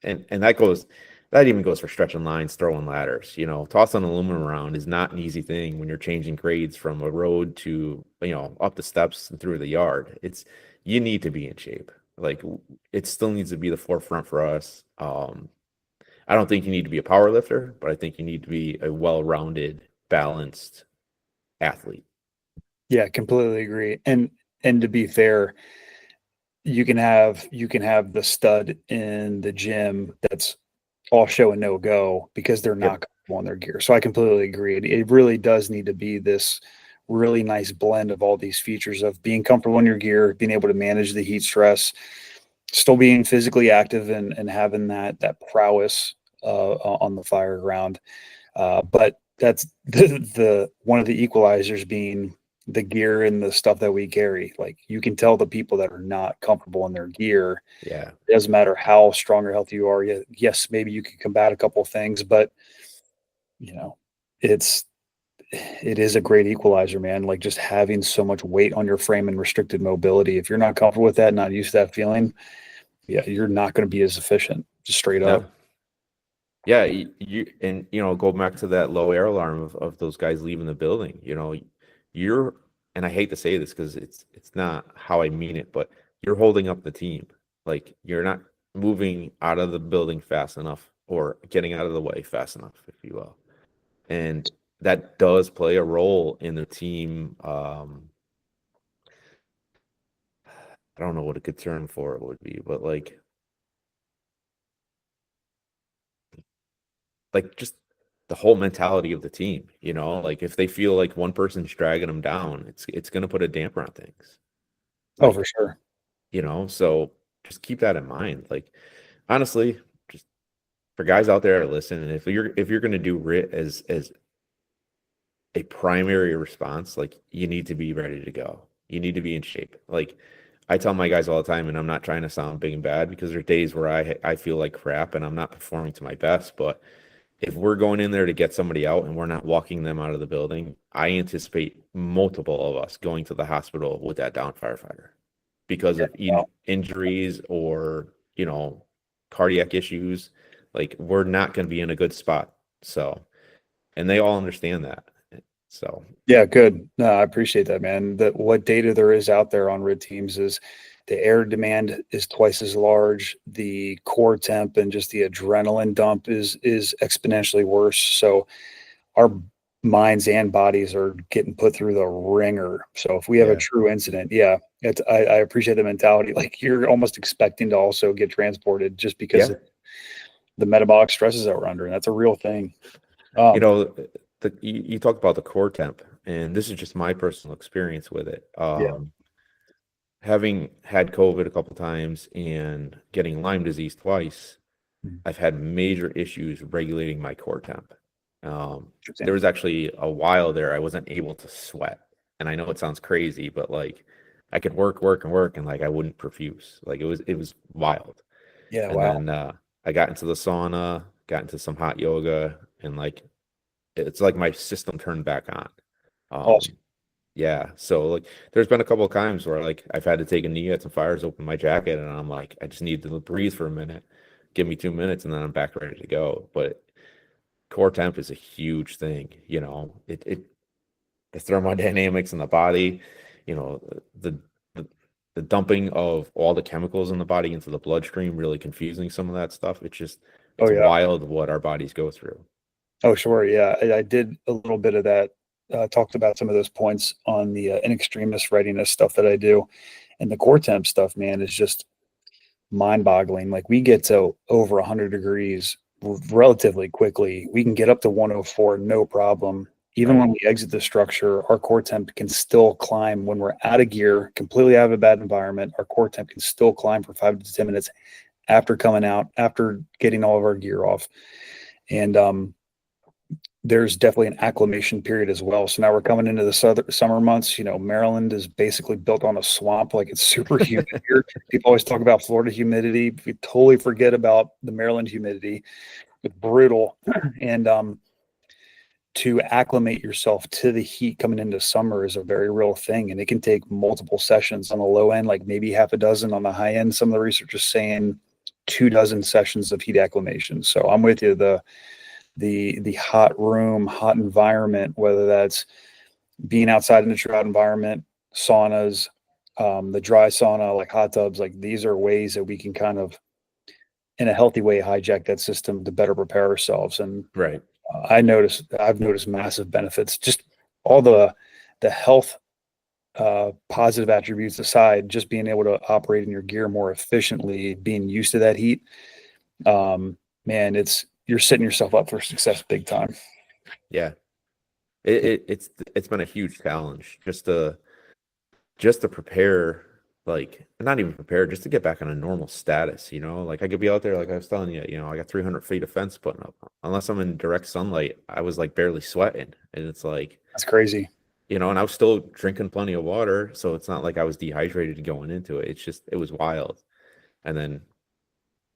and that even goes for stretching lines, throwing ladders. Tossing aluminum around is not an easy thing when you're changing grades from a road to up the steps and through the yard. You need to be in shape. Like it still needs to be the forefront for us. I don't think you need to be a power lifter, but I think you need to be a well-rounded, balanced athlete. Yeah, completely agree. And to be fair, you can have the stud in the gym that's all show and no go because they're not comfortable in their gear. So I completely agree. It really does need to be this really nice blend of all these features of being comfortable in your gear, being able to manage the heat stress, still being physically active and having that prowess on the fire ground. But that's the one of the equalizers being the gear and the stuff that we carry. Like you can tell the people that are not comfortable in their gear. Yeah. It doesn't matter how strong or healthy you are. Yes, maybe you can combat a couple of things, but it's it is a great equalizer, man. Like just having so much weight on your frame and restricted mobility. If you're not comfortable with that, not used to that feeling, yeah, you're not going to be as efficient, just straight up. Yeah, you go back to that low air alarm of those guys leaving the building. You're, and I hate to say this because it's not how I mean it, but you're holding up the team. Like you're not moving out of the building fast enough or getting out of the way fast enough, if you will. And that does play a role in the team. I don't know what a good term for it would be, but like just the whole mentality of the team, like if they feel like one person's dragging them down, it's going to put a damper on things. Oh, for Like, sure. so just keep that in mind. Like, honestly, just for guys out there to listen, and if you're going to do RIT as a primary response, like you need to be ready to go. You need to be in shape. Like I tell my guys all the time, and I'm not trying to sound big and bad because there are days where I feel like crap and I'm not performing to my best, but if we're going in there to get somebody out and we're not walking them out of the building, I anticipate multiple of us going to the hospital with that down firefighter because of injuries or, cardiac issues. Like we're not going to be in a good spot. So, and they all understand that. So, Yeah, good. No, I appreciate that, man. That what data there is out there on RID teams is the air demand is twice as large. The core temp and just the adrenaline dump is exponentially worse. So our minds and bodies are getting put through the ringer. So if we have a yeah. true incident, yeah, I appreciate the mentality. Like you're almost expecting to also get transported just because of the metabolic stresses that we're under, and that's a real thing. You talked about the core temp, and this is just my personal experience with it. Yeah. Having had COVID a couple times and getting Lyme disease twice, I've had major issues regulating my core temp. There was actually a while there I wasn't able to sweat, and I know it sounds crazy, but like I could work, and like I wouldn't profuse. Like it was wild. Yeah. And Wow. then I got into the sauna, got into some hot yoga, and like it's like my system turned back on. Awesome. Yeah. So like there's been a couple of times where like I've had to take a knee at some fires, open my jacket, and I'm like, I just need to breathe for a minute. Give me 2 minutes and then I'm back ready to go. But core temp is a huge thing, the thermodynamics in the body, the, the the dumping of all the chemicals in the body into the bloodstream, really confusing some of that stuff. Oh It's yeah. wild what our bodies go through. Oh sure. Yeah. I did a little bit of that. Talked about some of those points on the In-Extremis readiness stuff that I do, and the core temp stuff, man, is just mind-boggling. Like we get to over 100 degrees relatively quickly. We can get up to 104, no problem. Even Right. when we exit the structure, our core temp can still climb when we're out of gear, completely out of a bad environment. Our core temp can still climb for 5 to 10 minutes after coming out, after getting all of our gear off. And there's definitely an acclimation period as well. So now we're coming into the summer months. Maryland is basically built on a swamp. Like it's super humid here. People always talk about Florida humidity. We totally forget about the Maryland humidity. It's brutal. And to acclimate yourself to the heat coming into summer is a very real thing. And it can take multiple sessions on the low end, like maybe half a dozen on the high end. Some of the research is saying 2 dozen sessions of heat acclimation. So I'm with you. The hot room, hot environment, whether that's being outside in a dry environment, saunas, the dry sauna, like hot tubs, like these are ways that we can kind of, in a healthy way, hijack that system to better prepare ourselves. And Right. I've noticed massive benefits. Just all the health positive attributes aside, just being able to operate in your gear more efficiently, being used to that heat, man, you're setting yourself up for success big time. Yeah. It's been a huge challenge just to prepare, like not even prepare, just to get back on a normal status, like I could be out there, like I was telling you, I got 300 feet of fence putting up. Unless I'm in direct sunlight, I was like barely sweating. And it's like, That's crazy. and I was still drinking plenty of water. So it's not like I was dehydrated going into it. It was wild. And then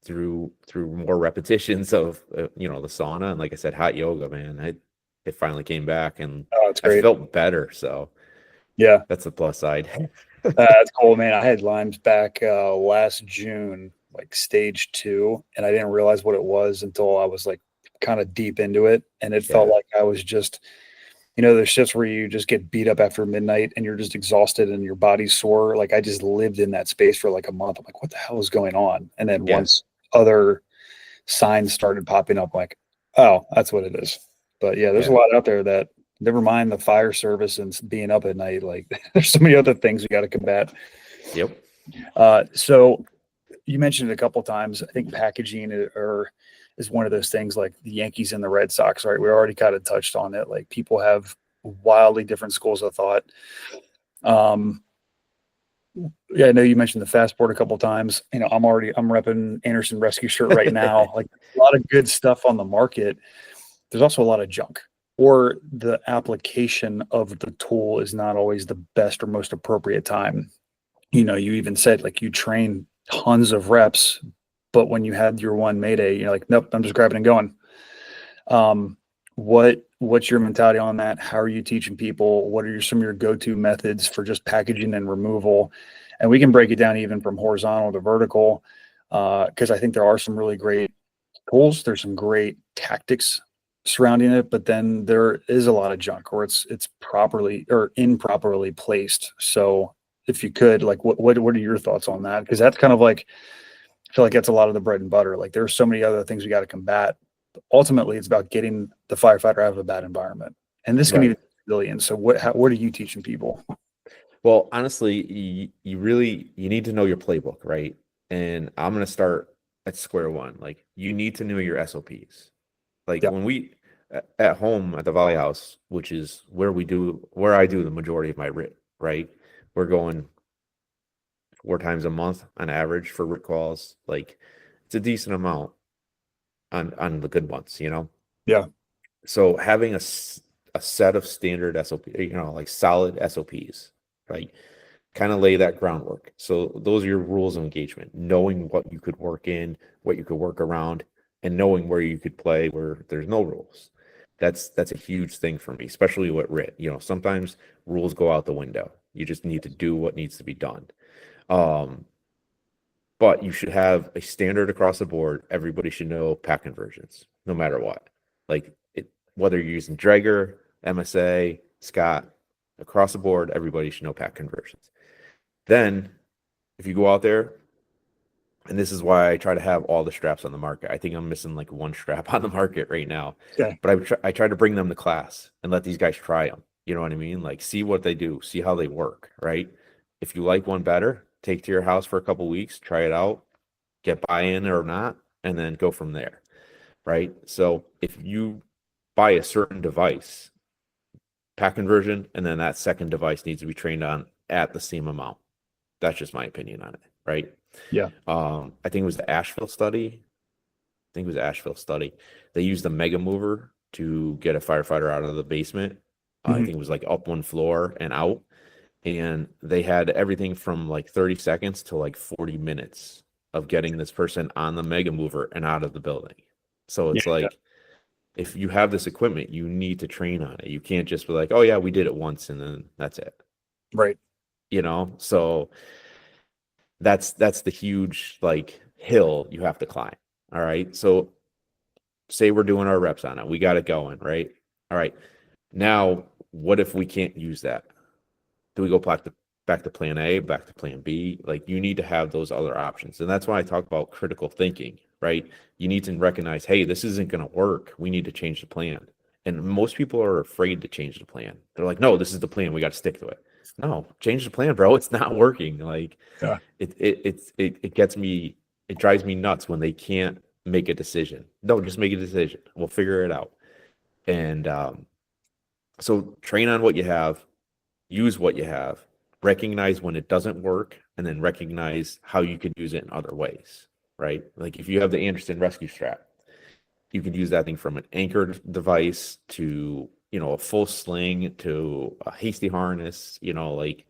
through more repetitions of, the sauna and like I said, hot yoga, man, it finally came back, and Oh, it's I great. felt better. So Yeah. that's the plus side. That's cool, man. I had Lyme's back last June, like stage 2, and I didn't realize what it was until I was like kind of deep into it. And it felt Yeah. like I was just, there's shifts where you just get beat up after midnight and you're just exhausted and your body's sore. Like I just lived in that space for like a month. I'm like, what the hell is going on? And then Yeah. once other signs started popping up, like, oh, that's what it is. But yeah, there's a Yeah. lot out there that never mind the fire service and being up at night. Like there's so many other things we got to combat. Yep. So you mentioned it a couple times. I think packaging is one of those things like the Yankees and the Red Sox, right? We already kind of touched on it. Like people have wildly different schools of thought. Yeah, I know you mentioned the fastboard a couple times. I'm repping Anderson Rescue shirt right now. Like a lot of good stuff on the market. There's also a lot of junk, or the application of the tool is not always the best or most appropriate time. You even said like you train tons of reps, but when you had your one Mayday, you're like, nope, I'm just grabbing and going. What's your mentality on that? How are you teaching people? What are some of your go-to methods for just packaging and removal? And we can break it down even from horizontal to vertical, because I think there are some really great tools. There's some great tactics surrounding it, but then there is a lot of junk, or it's properly or improperly placed. So if you could, like, what are your thoughts on that? Because that's kind of like, I feel like that's a lot of the bread and butter. Like there's so many other things we got to combat. Ultimately, it's about getting the firefighter out of a bad environment, and this can be Right. civilian. So what are you teaching people? Well, honestly, you need to know your playbook, right? And I'm going to start at square one. Like you need to know your SOPs. Like Yeah. when we at home at the Valley House, which is where I do the majority of my RIT, right? We're going 4 times a month on average for RIT calls. Like it's a decent amount on the good ones, Yeah. So having a set of standard SOP, like solid SOPs, right? Kind of lay that groundwork. So those are your rules of engagement, knowing what you could work in, what you could work around, and knowing where you could play where there's no rules. That's a huge thing for me, especially with RIT. Sometimes rules go out the window. You just need to do what needs to be done. But you should have a standard across the board. Everybody should know pack conversions, no matter what. Like whether you're using Draeger, MSA, Scott, across the board, everybody should know pack conversions. Then, if you go out there, and this is why I try to have all the straps on the market. I think I'm missing like one strap on the market right now. Okay. But I try to bring them to class and let these guys try them. You know what I mean? Like see what they do, see how they work, right? If you like one better, take to your house for a couple weeks, try it out, get buy-in or not, and then go from there, right? So if you buy a certain device, pack conversion, and then that second device needs to be trained on at the same amount. That's just my opinion on it, right? Yeah. I think it was the Asheville study. They used the mega mover to get a firefighter out of the basement. I think it was like up one floor and out. And they had everything from like 30 seconds to like 40 minutes of getting this person on the mega mover and out of the building. So it's like, if you have this equipment, you need to train on it. You can't just be like, oh yeah, we did it once and then that's it. Right. So that's the huge like hill you have to climb. All right. So say we're doing our reps on it. We got it going, right? All right. Now, what if we can't use that? Do we go back to plan A, back to plan B? Like you need to have those other options. And that's why I talk about critical thinking, right? You need to recognize, hey, this isn't going to work. We need to change the plan. And most people are afraid to change the plan. They're like, no, this is the plan. We got to stick to it. No, change the plan, bro. It's not working. Like it gets me, it drives me nuts when they can't make a decision. No, just make a decision. We'll figure it out. And so train on what you have, use what you have, recognize when it doesn't work, and then recognize how you can use it in other ways, right? Like if you have the Anderson rescue strap, you could use that thing from an anchored device to, a full sling to a hasty harness, like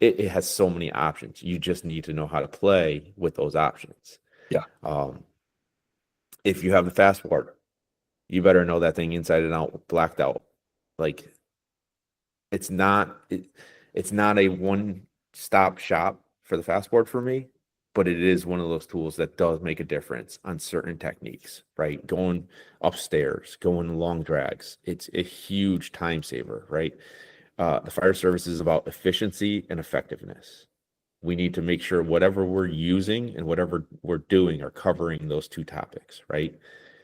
it has so many options. You just need to know how to play with those options. Yeah. If you have the fastboard, you better know that thing inside and out, blacked out. Like it's not a one-stop shop for the fastboard for me, but it is one of those tools that does make a difference on certain techniques, right? Going upstairs, going long drags, it's a huge time saver, right? The fire service is about efficiency and effectiveness. We need to make sure whatever we're using and whatever we're doing are covering those two topics, right?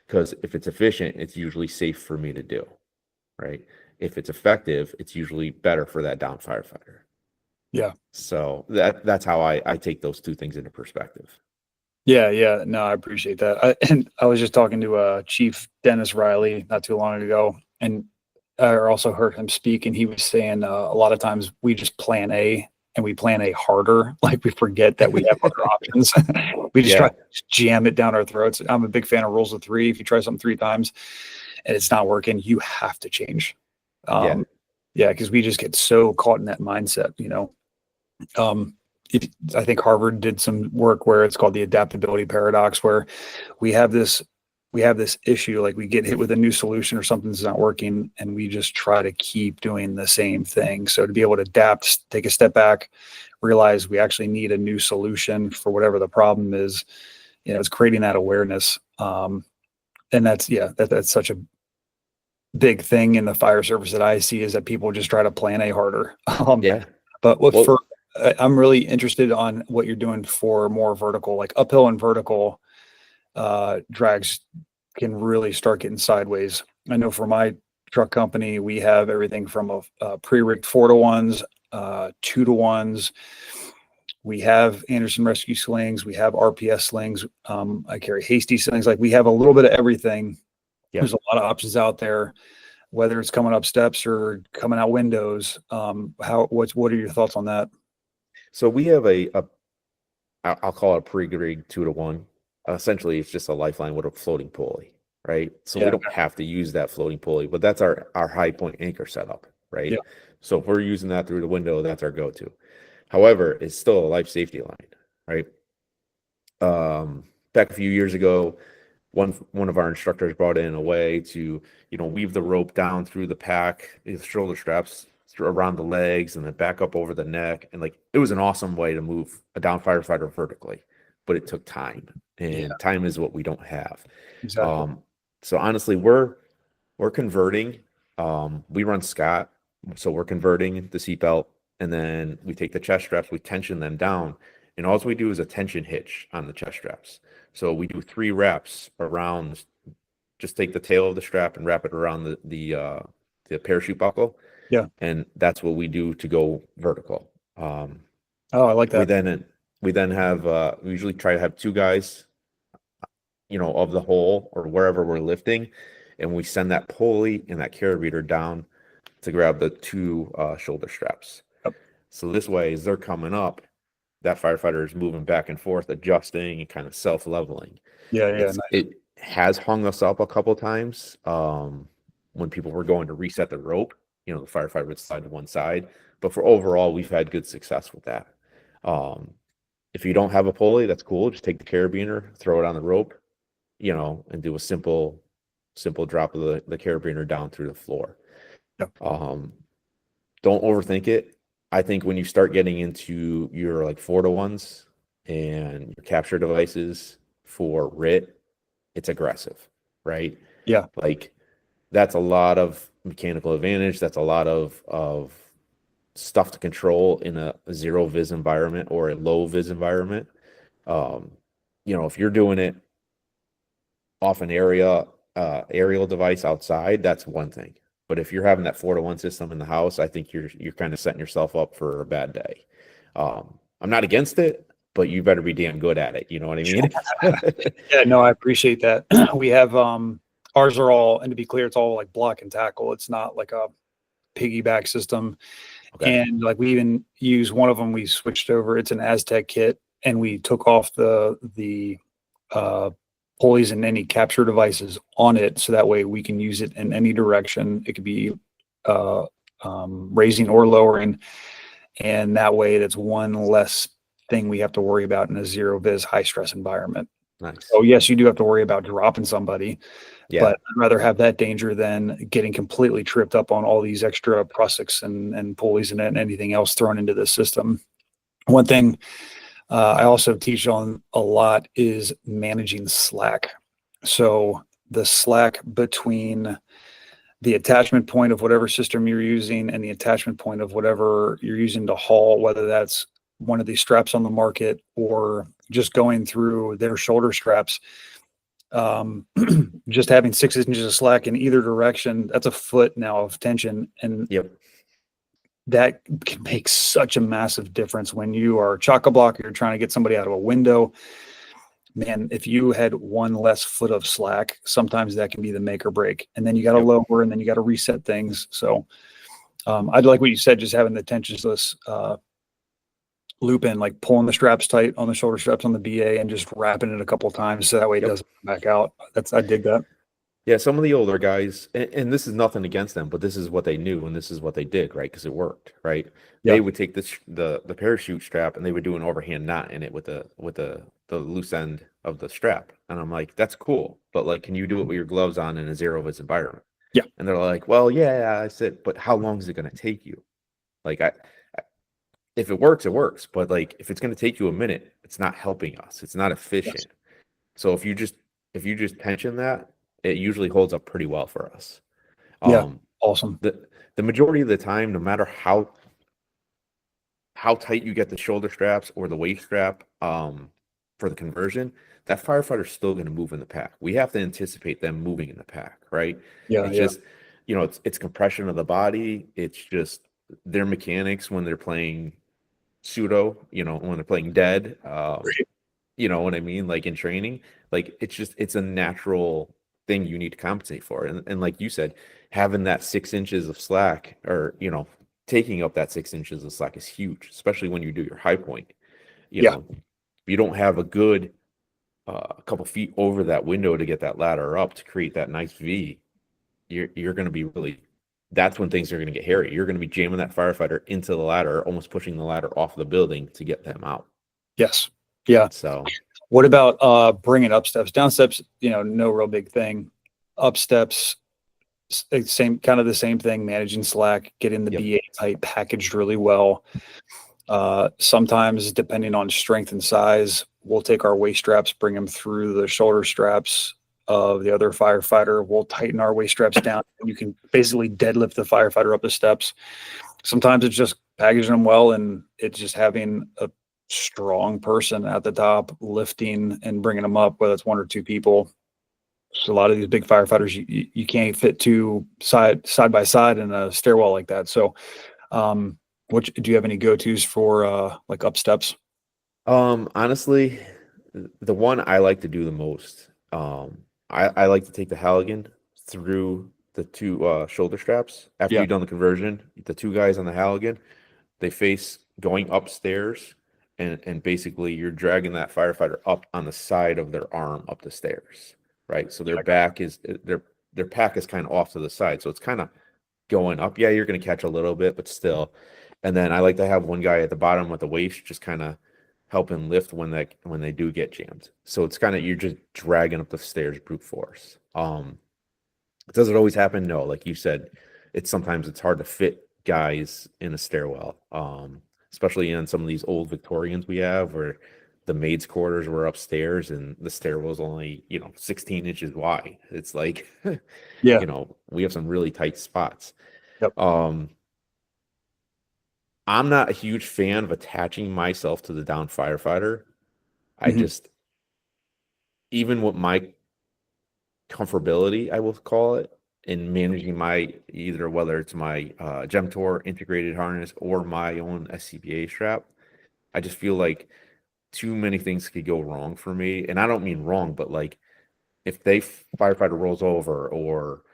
Because if it's efficient, it's usually safe for me to do, right? If it's effective, it's usually better for that down firefighter. Yeah. So that's how I take those two things into perspective. Yeah. No, I appreciate that. And I was just talking to Chief Dennis Riley not too long ago, and I also heard him speak, and he was saying a lot of times we just plan A and we plan A harder. Like we forget that we have other options. We just try to jam it down our throats. I'm a big fan of rules of three. If you try something 3 times and it's not working, you have to change. Because we just get so caught in that mindset, I think Harvard did some work where it's called the adaptability paradox, where we have this issue, like we get hit with a new solution or something's not working, and we just try to keep doing the same thing. So to be able to adapt, take a step back, realize we actually need a new solution for whatever the problem is, it's creating that awareness. And that's such a big thing in the fire service that I see, is that people just try to plan A harder. But I'm really interested on what you're doing for more vertical, like uphill and vertical drags can really start getting sideways. I know for my truck company, we have everything from a pre-RIT 4-to-1s, 2-to-1s. We have Anderson rescue slings. We have RPS slings. I carry hasty slings. Like we have a little bit of everything. Yeah. There's a lot of options out there, whether it's coming up steps or coming out windows. What are your thoughts on that? So we have I'll call it a pre-rig 2-to-1. Essentially, it's just a lifeline with a floating pulley, right? So we don't have to use that floating pulley, but that's our high point anchor setup, right? Yeah. So if we're using that through the window, that's our go-to. However, it's still a life safety line, right? Back a few years ago, one of our instructors brought in a way to, weave the rope down through the pack, the shoulder straps around the legs, and then back up over the neck. And it was an awesome way to move a down firefighter vertically, but it took time, and time is what we don't have. Exactly. So honestly, we're converting. We run Scott, so we're converting the seatbelt, and then we take the chest straps, we tension them down, and all we do is a tension hitch on the chest straps. So we do 3 wraps around. Just take the tail of the strap and wrap it around the parachute buckle. Yeah, and that's what we do to go vertical. I like that. We then have we usually try to have 2 guys, of the hole or wherever we're lifting, and we send that pulley and that carabiner down to grab the 2 shoulder straps. Yep. So this way, as they're coming up, that firefighter is moving back and forth, adjusting and kind of self-leveling. Nice. It has hung us up a couple times when people were going to reset the rope. The firefighter would slide to one side, but for overall, we've had good success with that. If you don't have a pulley, that's cool. Just take the carabiner, throw it on the rope, and do a simple drop of the carabiner down through the floor. Yep. Don't overthink it. I think when you start getting into your 4-to-1s and your capture devices for RIT, it's aggressive, right? Yeah. That's a lot of mechanical advantage. That's a lot of stuff to control in a zero vis environment or a low vis environment. If you're doing it off an aerial device outside, that's one thing. But if you're having that 4-to-1 system in the house, I think you're kind of setting yourself up for a bad day. I'm not against it, but you better be damn good at it. You know what I mean? Yeah, no, I appreciate that. We have ours are all, and to be clear, it's all block and tackle. It's not like a piggyback system. Okay. And we even use one of them. We switched over. It's an Aztec kit, and we took off the pulleys and any capture devices on it, so that way we can use it in any direction. It could be raising or lowering, and that way that's one less thing we have to worry about in a zero vis high stress environment. Nice. Oh yes, you do have to worry about dropping somebody, Yeah. but I'd rather have that danger than getting completely tripped up on all these extra prussics and pulleys and anything else thrown into the system. One thing I also teach on a lot is managing slack. So the slack between the attachment point of whatever system you're using and the attachment point of whatever you're using to haul, whether that's one of these straps on the market or just going through their shoulder straps. Just having 6 inches of slack in either direction, that's a foot now of tension. And Yep. that can make such a massive difference when you are chock-a-block, you're trying to get somebody out of a window. Man, if you had one less foot of slack, sometimes that can be the make or break. And then you got to lower and then you got to reset things. So I'd like what you said, just having the tensionless loop in, like pulling the straps tight on the shoulder straps on the BA and just wrapping it a couple of times so that way it doesn't come back out. I dig that. Yeah, some of the older guys, and this is nothing against them, but this is what they knew and this is what they did, right? Because it worked, right? Yeah. They would take the parachute strap and they would do an overhand knot in it with the loose end of the strap, and I'm like, that's cool, but like, can you do it with your gloves on in a zero viz environment? Yeah. And they're like, well, yeah. I said, but how long is it going to take you? Like, if it works, it works, but like, if it's going to take you a minute, it's not helping us. It's not efficient. Yes. So if you just tension that, it usually holds up pretty well for us. Yeah. Awesome. The majority of the time, no matter how tight you get the shoulder straps or the waist strap for the conversion, that firefighter's still going to move in the pack. We have to anticipate them moving in the pack, right? Yeah. It's just, it's compression of the body. It's just their mechanics when they're playing pseudo, when they're playing dead. You know what I mean? Like in training, like it's a natural thing you need to compensate for. And like you said, having that 6 inches of slack or, taking up that 6 inches of slack is huge, especially when you do your high point. If you don't have a good couple feet over that window to get that ladder up to create that nice V, you're going to be that's when things are going to get hairy. You're going to be jamming that firefighter into the ladder, almost pushing the ladder off the building to get them out. Yes. Yeah. So what about bringing up steps? Down steps, no real big thing. Up steps, the same thing, managing slack, getting the BA tight packaged really well. Sometimes, depending on strength and size, we'll take our waist straps, bring them through the shoulder straps of the other firefighter. We'll tighten our waist straps down. You can basically deadlift the firefighter up the steps. Sometimes it's just packaging them well, and it's just having a strong person at the top lifting and bringing them up, whether it's one or two people. So a lot of these big firefighters, you can't fit two side by side in a stairwell like that. So do you have any go-tos for like up steps? Honestly, the one I like to do the most, I like to take the Halligan through the two shoulder straps. After you've done the conversion, the two guys on the Halligan, they face going upstairs, and basically you're dragging that firefighter up on the side of their arm up the stairs, right? So their back is their pack is kind of off to the side, so it's kind of going up. Yeah, you're going to catch a little bit, but still. And then I like to have one guy at the bottom with the waist just kind of helping lift when they do get jammed. So it's kind of, you're just dragging up the stairs brute force. Does it always happen? No. Like you said, sometimes it's hard to fit guys in a stairwell, especially in some of these old Victorians we have where the maids' quarters were upstairs and the stairwell's only 16 inches wide. It's like we have some really tight spots. I'm not a huge fan of attaching myself to the down firefighter. I just, even with my comfortability, I will call it, in managing my, whether it's my Gemtor integrated harness or my own SCBA strap, I just feel like too many things could go wrong for me. And I don't mean wrong, but like if firefighter rolls over or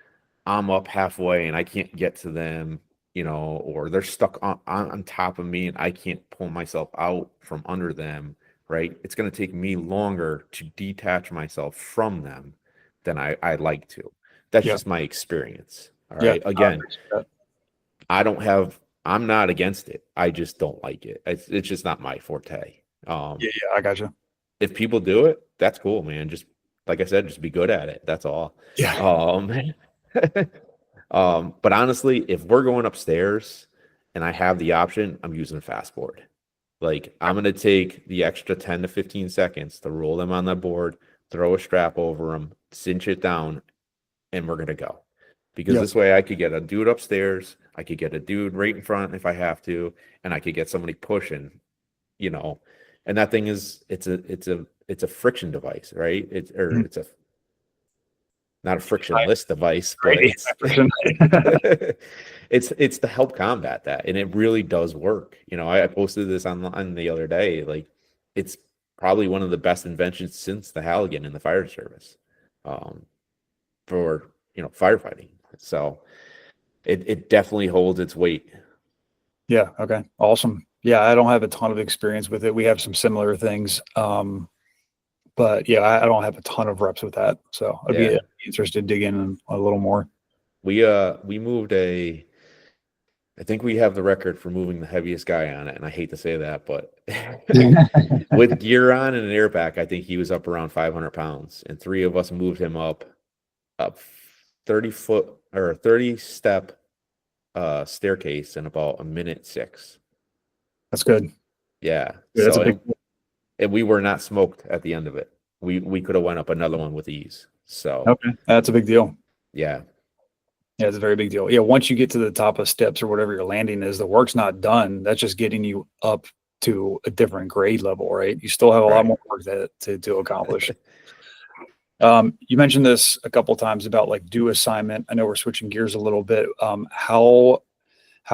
I'm up halfway and I can't get to them, or they're stuck on top of me and I can't pull myself out from under them, right? It's going to take me longer to detach myself from them than I'd like to. That's just my experience. All right. Again, I'm not against it. I just don't like it. It's just not my forte. I gotcha. If people do it, that's cool, man. Just like I said, just be good at it. That's all. Yeah. But honestly, if we're going upstairs and I have the option, I'm using a fast board. Like I'm going to take the extra 10 to 15 seconds to roll them on that board, throw a strap over them, cinch it down, and we're going to go. Because this way I could get a dude upstairs, I could get a dude right in front if I have to, and I could get somebody pushing, you know. And that thing is it's a friction device, right? It's not a frictionless device, but it's to help combat that, and it really does work. You know, I posted this online the other day. Like, it's probably one of the best inventions since the Halligan in the fire service, for firefighting. So it definitely holds its weight. Yeah. Okay. Awesome. Yeah, I don't have a ton of experience with it. We have some similar things. But yeah, I don't have a ton of reps with that. So I'd be interested to dig in a little more. We moved I think we have the record for moving the heaviest guy on it. And I hate to say that, but with gear on and an air pack, I think he was up around 500 pounds, and 3 of us moved him up 30 foot or 30 step staircase in about 1:06. That's good. Yeah. That's a big and we were not smoked at the end of it. We could have went up another one with ease. So okay, that's a big deal. Yeah, it's a very big deal. Yeah, once you get to the top of steps or whatever your landing is, the work's not done. That's just getting you up to a different grade level, right? You still have a lot more work to accomplish. You mentioned this a couple of times about like due assignment. I know we're switching gears a little bit. How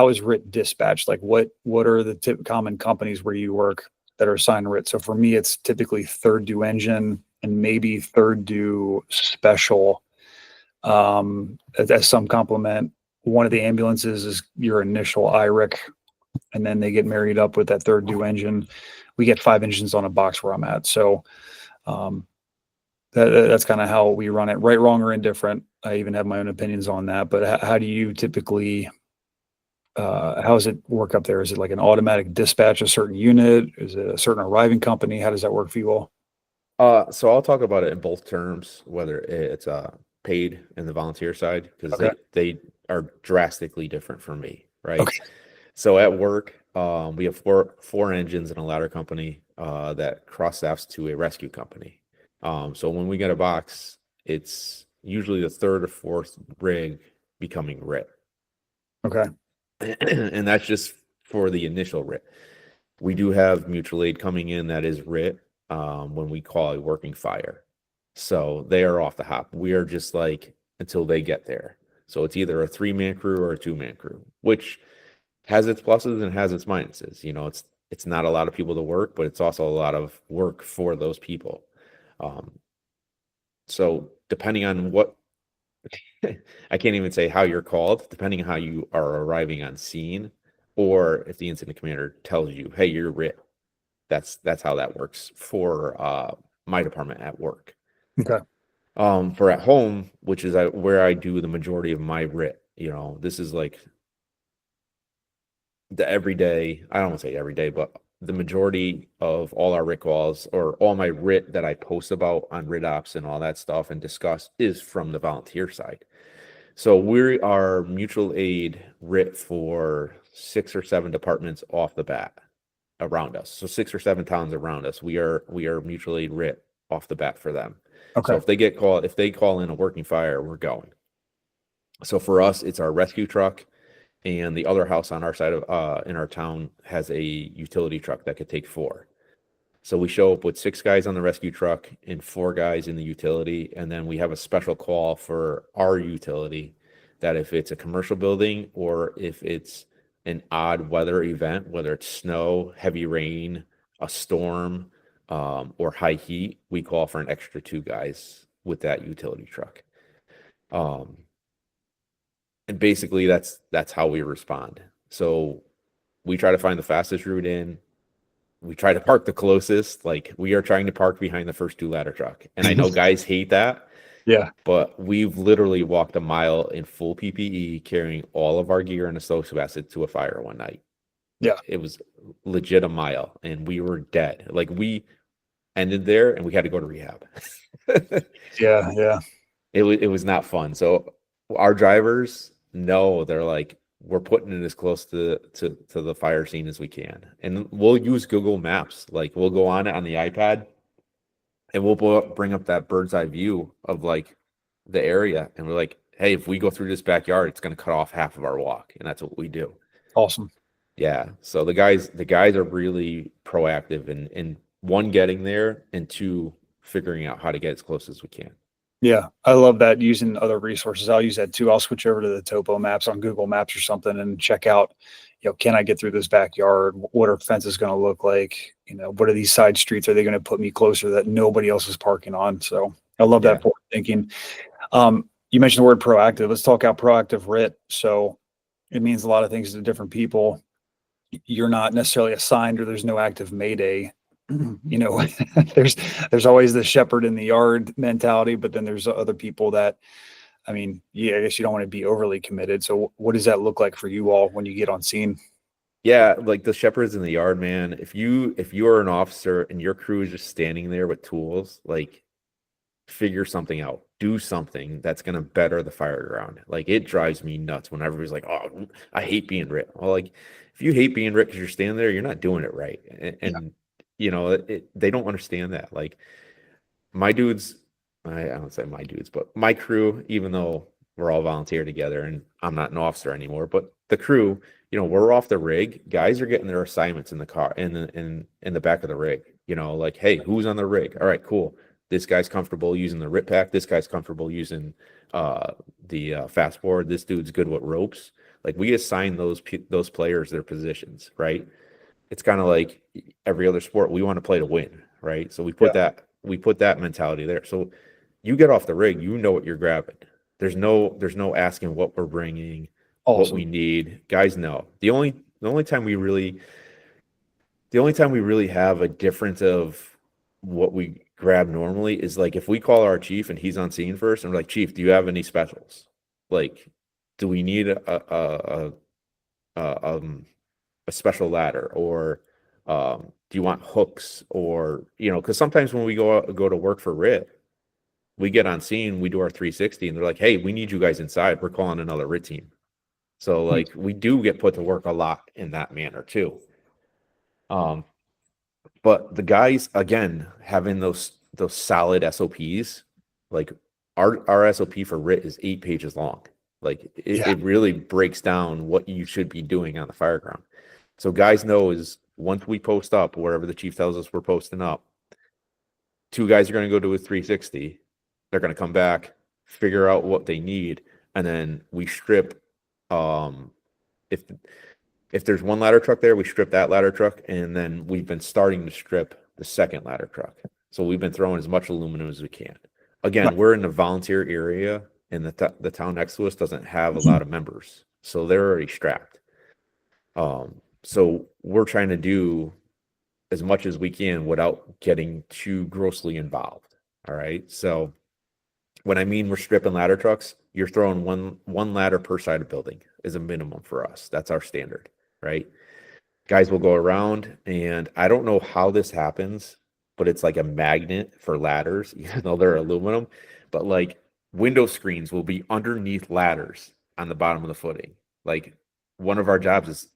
is RIT dispatched? Like what are the common companies where you work that are assigned RIT? So for me, it's typically third due engine and maybe third due special. As some complement, one of the ambulances is your initial IRIC, and then they get married up with that third due engine. We get 5 engines on a box where I'm at. So that's kind of how we run it. Right, wrong, or indifferent. I even have my own opinions on that. But how do you typically? How does it work up there? Is it like an automatic dispatch, a certain unit? Is it a certain arriving company? How does that work for you all? So I'll talk about it in both terms, whether it's paid and the volunteer side, because they are drastically different from me, right? Okay. So at work, we have four engines in a ladder company that cross staffs to a rescue company. So when we get a box, it's usually the third or fourth rig becoming RIT. Okay. And that's just for the initial RIT. We do have mutual aid coming in that is RIT when we call a working fire. So they are off the hop. We are just like until they get there. So it's either a 3-man crew or a 2-man crew, which has its pluses and has its minuses. You know, it's not a lot of people to work, but it's also a lot of work for those people. So depending on what I can't even say how you're called, depending on how you are arriving on scene, or if the incident commander tells you, hey, you're RIT. That's how that works for my department at work. Okay. For at home, which is where I do the majority of my RIT, you know, this is like the everyday, I don't want to say every day, but the majority of all our RIT calls or all my RIT that I post about on RIT ops and all that stuff and discuss is from the volunteer side. So we are mutual aid RIT for 6 or 7 departments off the bat around us. So 6 or 7 towns around us, we are mutual aid RIT off the bat for them. Okay. So if they call in a working fire, we're going. So for us, it's our rescue truck, and the other house on our side of in our town has a utility truck that could take 4. So we show up with 6 guys on the rescue truck and 4 guys in the utility, and then we have a special call for our utility that if it's a commercial building or if it's an odd weather event, whether it's snow, heavy rain, a storm, or high heat, we call for an extra 2 guys with that utility truck. And basically that's how we respond. So we try to find the fastest route in. We try to park the closest. Like, we are trying to park behind the first 2 ladder truck. And I know guys hate that. Yeah. But we've literally walked a mile in full PPE carrying all of our gear and associated to a fire one night. Yeah. It was legit a mile and we were dead. Like, we ended there, and we had to go to rehab. Yeah. It was not fun. So our drivers know, they're like, we're putting it as close to the fire scene as we can, and we'll use Google Maps. Like, we'll go on it on the iPad, and we'll bring up that bird's eye view of like the area, and we're like, hey, if we go through this backyard, it's going to cut off half of our walk, and that's what we do. Awesome. Yeah. So the guys are really proactive in one, getting there, and two, figuring out how to get as close as we can. Yeah, I love that, using other resources. I'll use that too. I'll switch over to the topo maps on Google Maps or something and check out, can I get through this backyard? What are fences going to look like? What are these side streets? Are they going to put me closer that nobody else is parking on? So I love that forward thinking. You mentioned the word proactive. Let's talk about proactive RIT. So it means a lot of things to different people. You're not necessarily assigned, or there's no active Mayday. There's always the shepherd in the yard mentality, but then there's other people that, I guess you don't want to be overly committed. So what does that look like for you all when you get on scene? Yeah, like the shepherds in the yard, man. If you are an officer and your crew is just standing there with tools, like, figure something out, do something that's going to better the fire ground. Like, it drives me nuts when everybody's like, oh, I hate being RIT. Well, like, if you hate being RIT because you're standing there, you're not doing it right. And they don't understand that. Like, my dudes, I don't say my dudes, but my crew, even though we're all volunteer together and I'm not an officer anymore, but the crew, we're off the rig. Guys are getting their assignments in the car, in the back of the rig. Like, hey, who's on the rig? All right, cool. This guy's comfortable using the RIT pack. This guy's comfortable using the fast board. This dude's good with ropes. Like, we assign those players their positions, right? It's kind of like every other sport. We want to play to win, right? So we put that mentality there. So you get off the rig, you know what you're grabbing. There's no asking what we're bringing, what we need. Guys know. The only time we really have a difference of what we grab normally is like if we call our chief and he's on scene first, and we're like, Chief, do you have any specials? Like, do we need a special ladder, or do you want hooks, or because sometimes when we go to work for RIT, we get on scene, we do our 360, and they're like, hey, we need you guys inside, we're calling another RIT team. So like, we do get put to work a lot in that manner too. But the guys, again, having those solid SOPs, like our SOP for RIT is 8 pages long. Like, it really breaks down what you should be doing on the fire ground. So guys know is once we post up wherever the chief tells us we're posting up, 2 guys are going to go to a 360. They're going to come back, figure out what they need, and then we strip. If there's one ladder truck there, we strip that ladder truck, and then we've been starting to strip the second ladder truck. So we've been throwing as much aluminum as we can. Again, we're in a volunteer area, and the town next to us doesn't have a lot of members, so they're already strapped. So we're trying to do as much as we can without getting too grossly involved. All right. So when I mean we're stripping ladder trucks, you're throwing one ladder per side of building is a minimum for us. That's our standard, right? Guys will go around, and I don't know how this happens, but it's like a magnet for ladders, even though they're aluminum. But like, window screens will be underneath ladders on the bottom of the footing. Like, one of our jobs is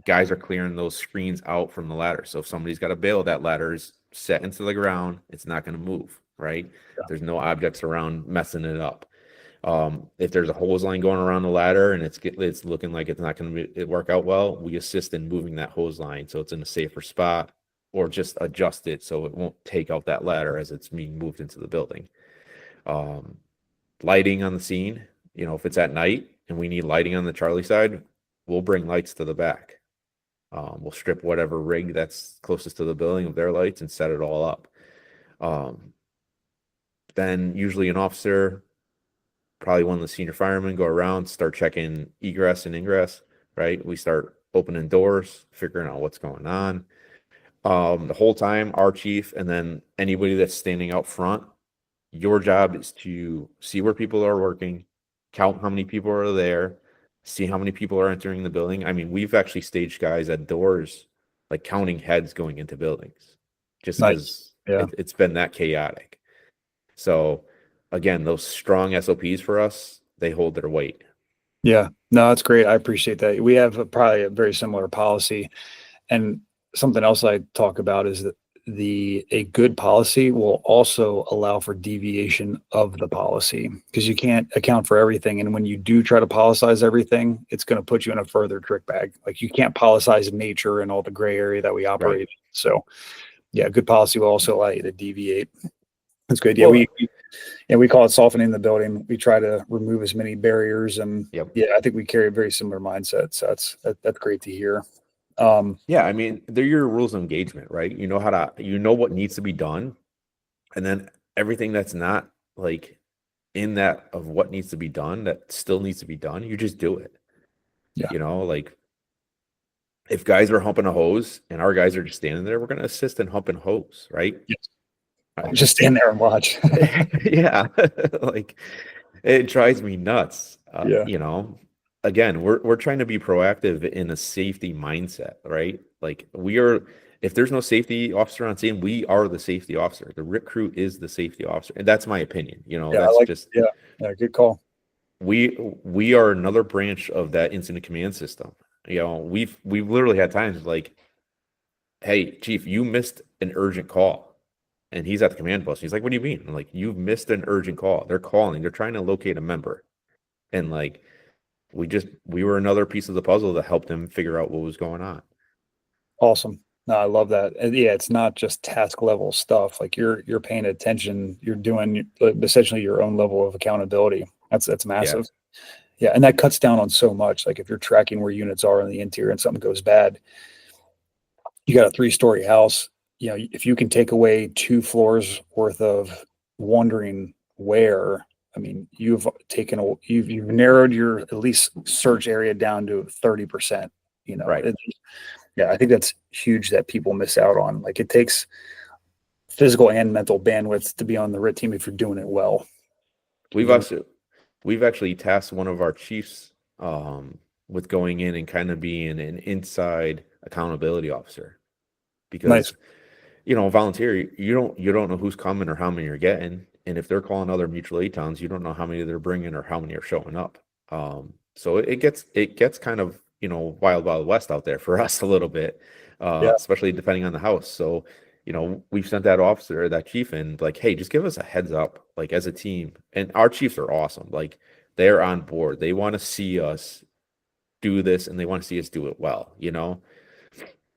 guys are clearing those screens out from the ladder. So if somebody's got to bail, that ladder is set into the ground. It's not going to move, right? Yeah. There's no objects around messing it up. If there's a hose line going around the ladder and it's looking like it's not going to work out well, we assist in moving that hose line so it's in a safer spot, or just adjust it so it won't take out that ladder as it's being moved into the building. Lighting on the scene, if it's at night and we need lighting on the Charlie side, we'll bring lights to the back. We'll strip whatever rig that's closest to the building of their lights and set it all up. Then usually an officer, probably one of the senior firemen, go around, start checking egress and ingress, right? We start opening doors, figuring out what's going on. The whole time, our chief and then anybody that's standing out front, your job is to see where people are working, count how many people are there, see how many people are entering the building. I mean, we've actually staged guys at doors, like counting heads going into buildings, just because Yeah. It's been that chaotic. So again, those strong SOPs for us, they hold their weight. Yeah. No, that's great. I appreciate that. We have probably a very similar policy. And something else I talk about is that a good policy will also allow for deviation of the policy, because you can't account for everything. And when you do try to politicize everything, it's going to put you in a further trick bag. Like, you can't politicize nature and all the gray area that we operate. Right. So yeah, good policy will also allow you to deviate. That's good. Yeah. Well, We call it softening the building. We try to remove as many barriers, and yep. yeah, I think we carry a very similar mindset. So that's great to hear. Yeah, I mean, they're your rules of engagement, right? You know what needs to be done, and then everything that's not like in that of what needs to be done that still needs to be done, you just do it. Yeah. Like if guys are humping a hose and our guys are just standing there, we're going to assist in humping hose, right? Yes. Just stand there and watch. Yeah. Like, it drives me nuts. Yeah. Again, we're trying to be proactive in a safety mindset, right? Like, if there's no safety officer on scene, we are the safety officer. The RIT crew is the safety officer. And that's my opinion. Yeah, good call. We are another branch of that incident command system. We've literally had times like, hey, chief, you missed an urgent call. And he's at the command post. He's like, what do you mean? I'm like, you've missed an urgent call. They're calling. They're trying to locate a member. And like, we were another piece of the puzzle that helped them figure out what was going on. Awesome. No, I love that. And yeah, it's not just task level stuff. Like, you're paying attention. You're doing essentially your own level of accountability. That's massive. Yeah. And that cuts down on so much. Like, if you're tracking where units are in the interior and something goes bad, you got a 3-story house. If you can take away 2 floors worth of wondering where, I mean, you've narrowed your at least search area down to 30%. Right. Yeah, I think that's huge that people miss out on. Like, it takes physical and mental bandwidth to be on the RIT team if you're doing it well. We've actually tasked one of our chiefs with going in and kind of being an inside accountability officer, because Nice. Volunteer, you don't know who's coming or how many you're getting, and if they're calling other mutual aid towns, you don't know how many they're bringing or how many are showing up. So it gets kind of wild west out there for us a little bit, especially depending on the house. So we've sent that chief in, like, hey, just give us a heads up, like, as a team. And our chiefs are awesome. Like, they're on board. They want to see us do this, and they want to see us do it well.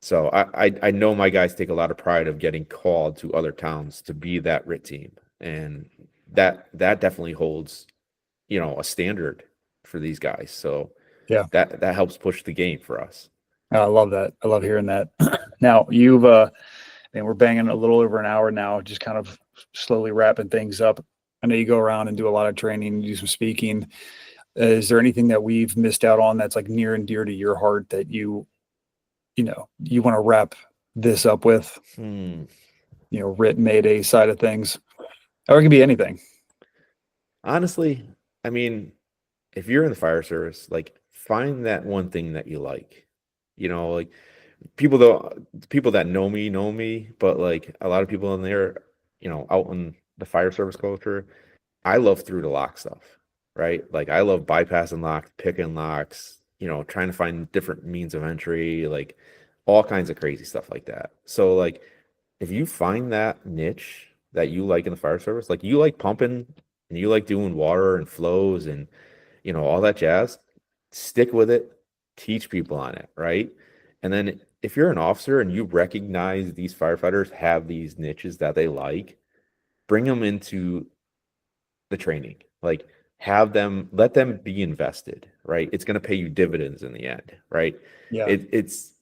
So I know my guys take a lot of pride of getting called to other towns to be that RIT team, and that definitely holds a standard for these guys. So yeah, that helps push the game for us. I love that. I love hearing that. Now and we're banging a little over an hour now, just kind of slowly wrapping things up. I know you go around and do a lot of training, do some speaking. Is there anything that we've missed out on that's like near and dear to your heart that you want to wrap this up with? RIT Mayday side of things, or it could be anything. Honestly, I mean, if you're in the fire service, like, find that one thing that you like. Like, people that know me, but like a lot of people in there, out in the fire service culture, I love through the lock stuff, right? Like, I love bypassing locks, picking locks, trying to find different means of entry, like all kinds of crazy stuff like that. So like, if you find that niche that you like in the fire service, like you like pumping and you like doing water and flows and all that jazz, stick with it, teach people on it, right? And then if you're an officer and you recognize these firefighters have these niches that they like, bring them into the training. Like, let them be invested, right? It's going to pay you dividends in the end, right? Yeah. It's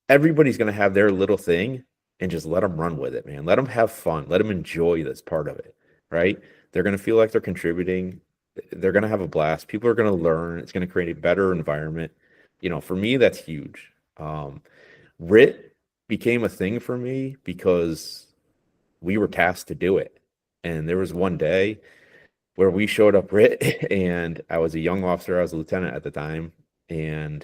everybody's going to have their little thing, and just let them run with it, man. Let them have fun. Let them enjoy this part of it, right? They're going to feel like they're contributing. They're going to have a blast. People are going to learn. It's going to create a better environment. For me, that's huge. RIT became a thing for me because we were tasked to do it. And there was one day where we showed up RIT, and I was a young officer. I was a lieutenant at the time, and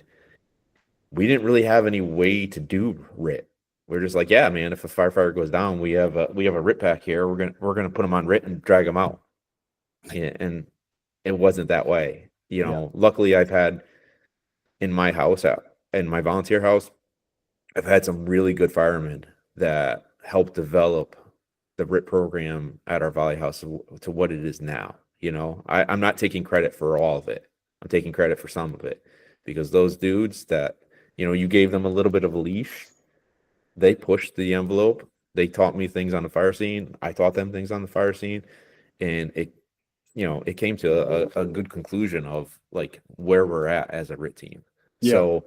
we didn't really have any way to do RIT. we're just like, yeah, man, if a firefighter goes down, we have a RIT pack here. We're gonna put them on RIT and drag them out. And it wasn't that way. Luckily I've had in my house, in my volunteer house, I've had some really good firemen that helped develop the RIT program at our Valley House to what it is now. I'm not taking credit for all of it. I'm taking credit for some of it, because those dudes that, you gave them a little bit of a leash, they pushed the envelope. They taught me things on the fire scene. I taught them things on the fire scene. And it came to a good conclusion of like where we're at as a RIT team. Yeah. So,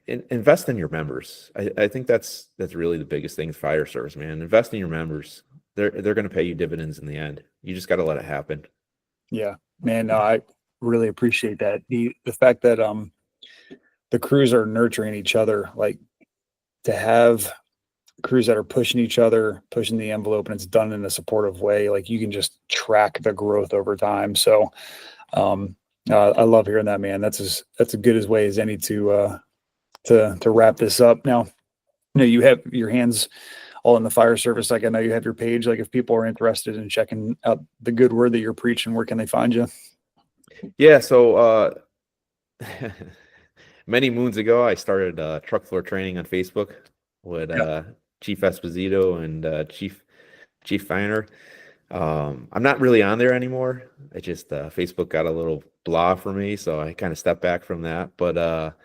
invest in your members. I think that's really the biggest thing. Fire service, man. Invest in your members. They're going to pay you dividends in the end. You just got to let it happen. Yeah, man. No, I really appreciate that. The fact that the crews are nurturing each other, like to have crews that are pushing each other, pushing the envelope, and it's done in a supportive way. Like you can just track the growth over time. So I love hearing that, man. That's as good as way as any to wrap this up. Now, you have your hands all in the fire service. Like I know you have your page. Like if people are interested in checking out the good word that you're preaching, where can they find you? Yeah. So many moons ago, I started truck floor training on Facebook with Chief Esposito and Chief Feiner. I'm not really on there anymore. I just Facebook got a little blah for me, so I kind of stepped back from that. But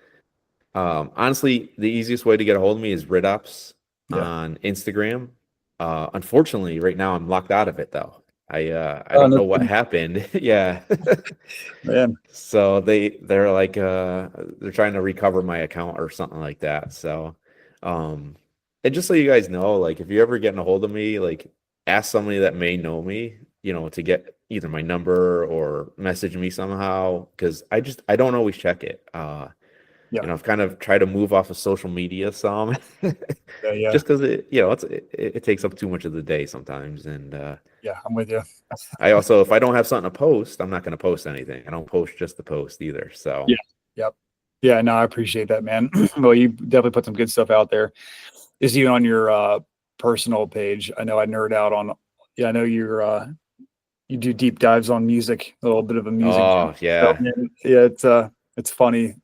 honestly, the easiest way to get a hold of me is RIT OPS on Instagram. Unfortunately, right now I'm locked out of it though. I don't know what happened. Yeah. Man. So they're like they're trying to recover my account or something like that. So and just so you guys know, like if you're ever getting a hold of me, like ask somebody that may know me, to get either my number or message me somehow, because I don't always check it. I've kind of tried to move off of social media some, just because it takes up too much of the day sometimes. And I'm with you. I also, if I don't have something to post, I'm not going to post anything. I don't post just to post either. So yeah, no, I appreciate that, man. Well, you definitely put some good stuff out there. Is even on your personal page. I know I nerd out on. Yeah, I know you're. You do deep dives on music, a little bit of a music. Oh yeah, yeah. It's funny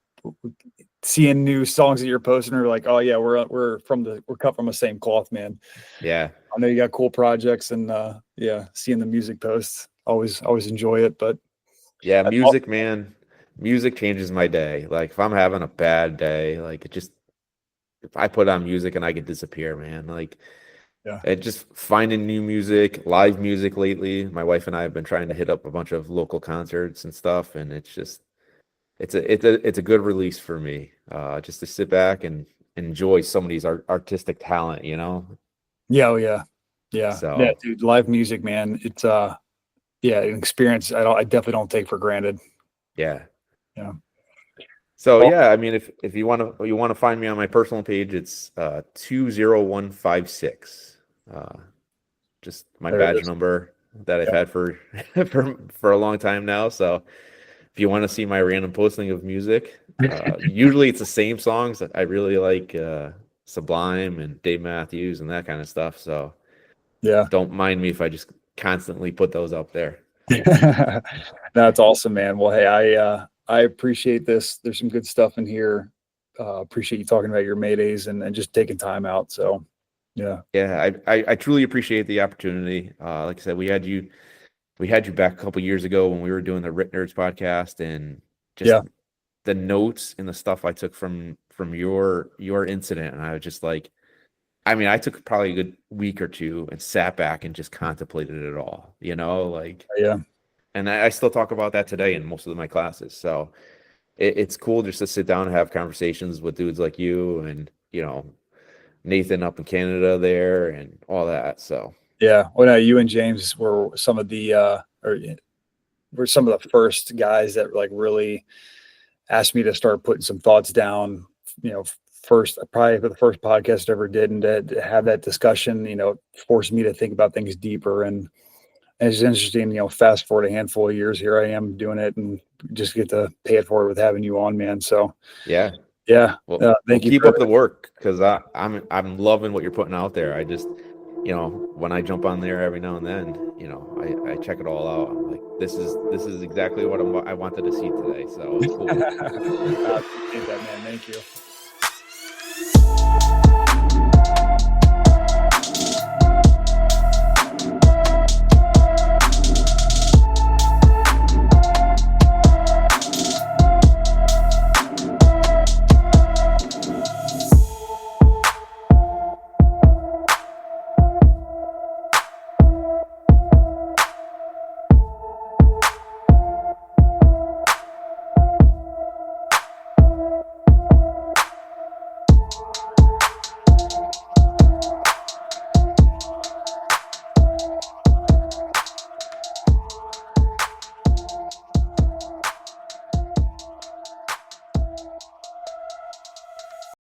seeing new songs that you're posting. Are like, oh yeah, we're cut from the same cloth, man. Yeah, I know you got cool projects, and seeing the music posts, always enjoy it. But yeah, music, man, music changes my day. Like if I'm having a bad day, like if I put on music and I could disappear, man. Like. And just finding new music, live music lately. My wife and I have been trying to hit up a bunch of local concerts and stuff, and it's a good release for me. Just to sit back and enjoy somebody's artistic talent, Yeah, oh yeah. So yeah, dude, live music, man. It's an experience. I definitely don't take for granted. Yeah. Yeah. So I mean, if you want to find me on my personal page, it's 20156. Just my badge number that I've had for a long time now. So if you want to see my random posting of music, usually it's the same songs that I really like, Sublime and Dave Matthews and that kind of stuff. So don't mind me if I just constantly put those up there. That's awesome, man. Well, hey, I appreciate this. There's some good stuff in here. Appreciate you talking about your Maydays and just taking time out. So, yeah. I truly appreciate the opportunity. Like I said, we had you back a couple years ago when we were doing the RIT Nerds podcast, and just the notes and the stuff I took from your incident. And I was just like, I mean, I took probably a good week or two and sat back and just contemplated it all, and I still talk about that today in most of my classes. So it's cool just to sit down and have conversations with dudes like you and, Nathan up in Canada there and all that. So, yeah. Well, no, you and James were some of the, first guys that like really asked me to start putting some thoughts down, probably for the first podcast I ever did, and to have that discussion, forced me to think about things deeper. And it's interesting, fast forward a handful of years, here I am doing it and just get to pay it forward with having you on, man. So yeah, Yeah. Well, Thank you. keep up the work, because I'm loving what you're putting out there. I just, when I jump on there every now and then, I check it all out. I'm like, this is exactly what I wanted to see today. So it's cool. I appreciate that, man. Thank you.